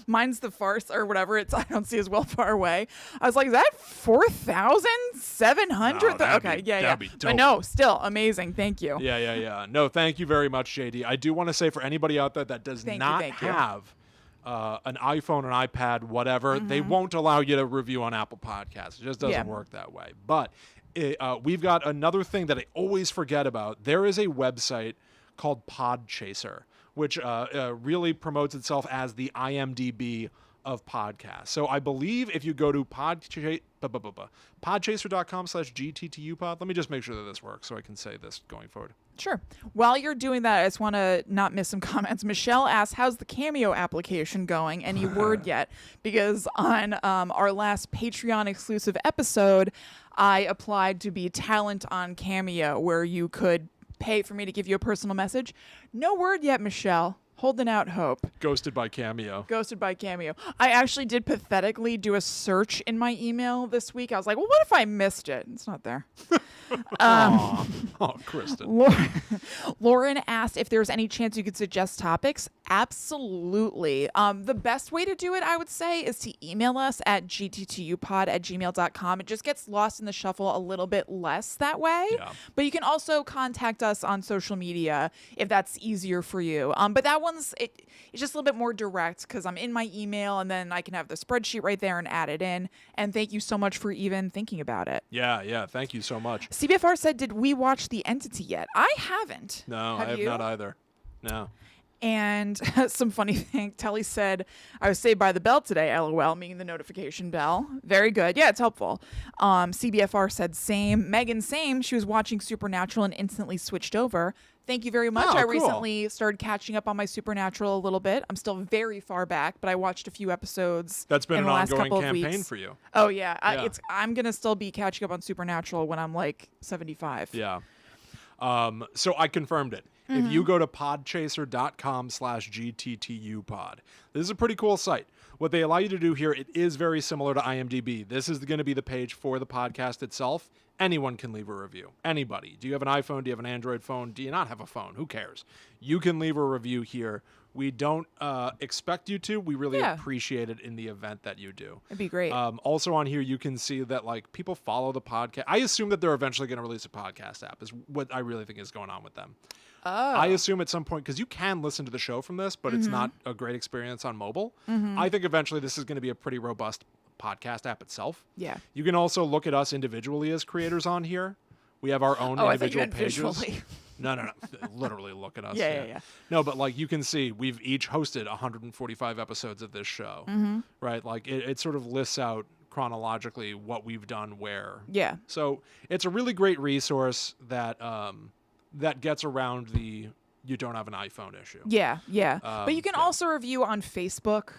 Mine's the farce or whatever. I don't see as well far away. I was like, is that 4,700? Oh, that'd Okay, be- yeah. that'd be But dope. no, still amazing. Thank you. Yeah. No, thank you very much, JD. I do want to say for anybody out there that does Thank you, not thank you. have an iPhone, an iPad, whatever, they won't allow you to review on Apple Podcasts. It just doesn't Yeah. work that way. But we've got another thing that I always forget about. There is a website called Podchaser, which really promotes itself as the IMDb of podcasts. So I believe if you go to podchaser.com/GTTUpod, let me just make sure that this works so I can say this going forward. Sure. While you're doing that, I just want to not miss some comments. Michelle asked, how's the Cameo application going? Any word yet? Because on our last Patreon exclusive episode, I applied to be talent on Cameo, where you could pay for me to give you a personal message. No word yet, Michelle. Holding out hope. Ghosted by Cameo. Ghosted by Cameo. I actually did pathetically do a search in my email this week. I was like, well, what if I missed it? It's not there. Oh, Kristen. Lauren asked if there's any chance you could suggest topics. Absolutely. The best way to do it, I would say, is to email us at gttupod@gmail.com. It just gets lost in the shuffle a little bit less that way. Yeah. But you can also contact us on social media if that's easier for you. But that one's it's just a little bit more direct because I'm in my email and then I can have the spreadsheet right there and add it in. And thank you so much for even thinking about it. Yeah. Thank you so much. CBFR said, did we watch The Entity yet? I haven't. No, I have you? not either. No. And some funny thing, Telly said, I was saved by the bell today, LOL, meaning the notification bell. Very good. Yeah, it's helpful. CBFR said same. Megan, same. She was watching Supernatural and instantly switched over. Thank you very much. Oh, I cool. recently started catching up on my Supernatural a little bit. I'm still very far back, but I watched a few episodes. That's been in an the last ongoing couple of campaign weeks. for you. Oh yeah, Yeah. I'm gonna still be catching up on Supernatural when I'm like 75. Yeah. So I confirmed it. If you go to podchaser.com/GTTUpod, this is a pretty cool site. What they allow you to do here, it is very similar to IMDb. This is going to be the page for the podcast itself. Anyone can leave a review. Anybody. Do you have an iPhone? Do you have an Android phone? Do you not have a phone? Who cares? You can leave a review here. We don't expect you to. We really appreciate it in the event that you do. It'd be great. Also on here, you can see that like people follow the podcast. I assume that they're eventually going to release a podcast app is what I really think is going on with them. I assume at some point, because you can listen to the show from this, but it's not a great experience on mobile. I think eventually this is going to be a pretty robust podcast app itself. Yeah. You can also look at us individually as creators on here. We have our own individual pages. Visually. No. Literally look at us. Yeah. No, but like you can see, we've each hosted 145 episodes of this show, right? Like it sort of lists out chronologically what we've done where. Yeah. So it's a really great resource that that gets around the you don't have an iPhone issue. Yeah. But you can also review on Facebook.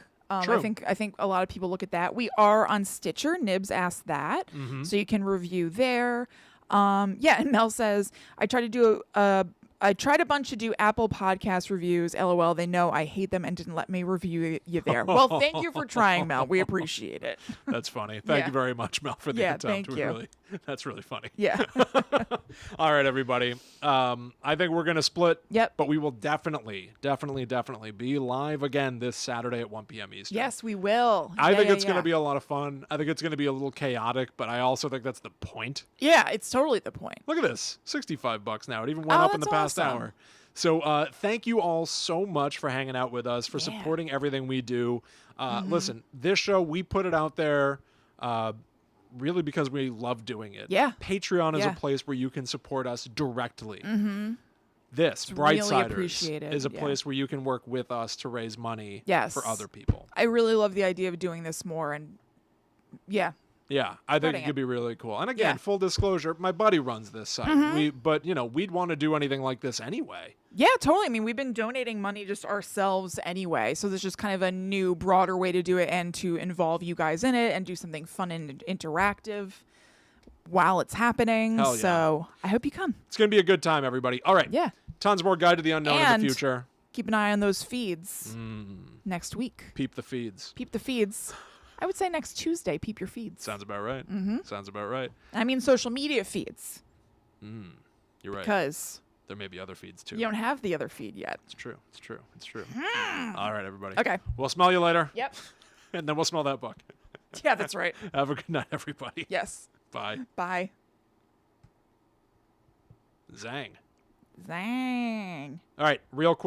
True. I think a lot of people look at that. We are on Stitcher. Nibs asked that, so you can review there. And Mel says, I tried a bunch to do Apple podcast reviews. LOL. They know I hate them and didn't let me review you there. Well, thank you for trying, Mel. We appreciate it. That's funny. Thank you very much, Mel, for the attempt. Thank you. That's really funny. Yeah. All right, everybody. I think we're gonna split. Yep. But we will definitely be live again this Saturday at 1 p.m. Eastern. Yes, we will. I think it's gonna be a lot of fun. I think it's gonna be a little chaotic, but I also think that's the point. Yeah, it's totally the point. Look at this, $65 now. It even went up in the past hour. So thank you all so much for hanging out with us, for supporting everything we do. Listen, this show, we put it out there really because we love doing it. Yeah. Patreon is a place where you can support us directly. This, really Brightsiders, appreciated, is a place where you can work with us to raise money Yes. for other people. I really love the idea of doing this more, and Yeah, I think it could be really cool. And again, full disclosure, my buddy runs this site. But we'd want to do anything like this anyway. Yeah, totally. I mean, we've been donating money just ourselves anyway. So there's just kind of a new, broader way to do it and to involve you guys in it and do something fun and interactive while it's happening. Hell yeah. So I hope you come. It's going to be a good time, everybody. All right. Yeah. Tons more Guide to the Unknown in the future. Keep an eye on those feeds next week. Peep the feeds. Peep the feeds. I would say next Tuesday, peep your feeds. Sounds about right. Sounds about right. I mean social media feeds. You're right. Because there may be other feeds too. you don't have the other feed yet. It's true. All right, everybody. Okay. We'll smell you later. Yep. And then we'll smell that book. Yeah, that's right. Have a good night, everybody. Yes. Bye. Bye. Zang. Zang. All right, real quick.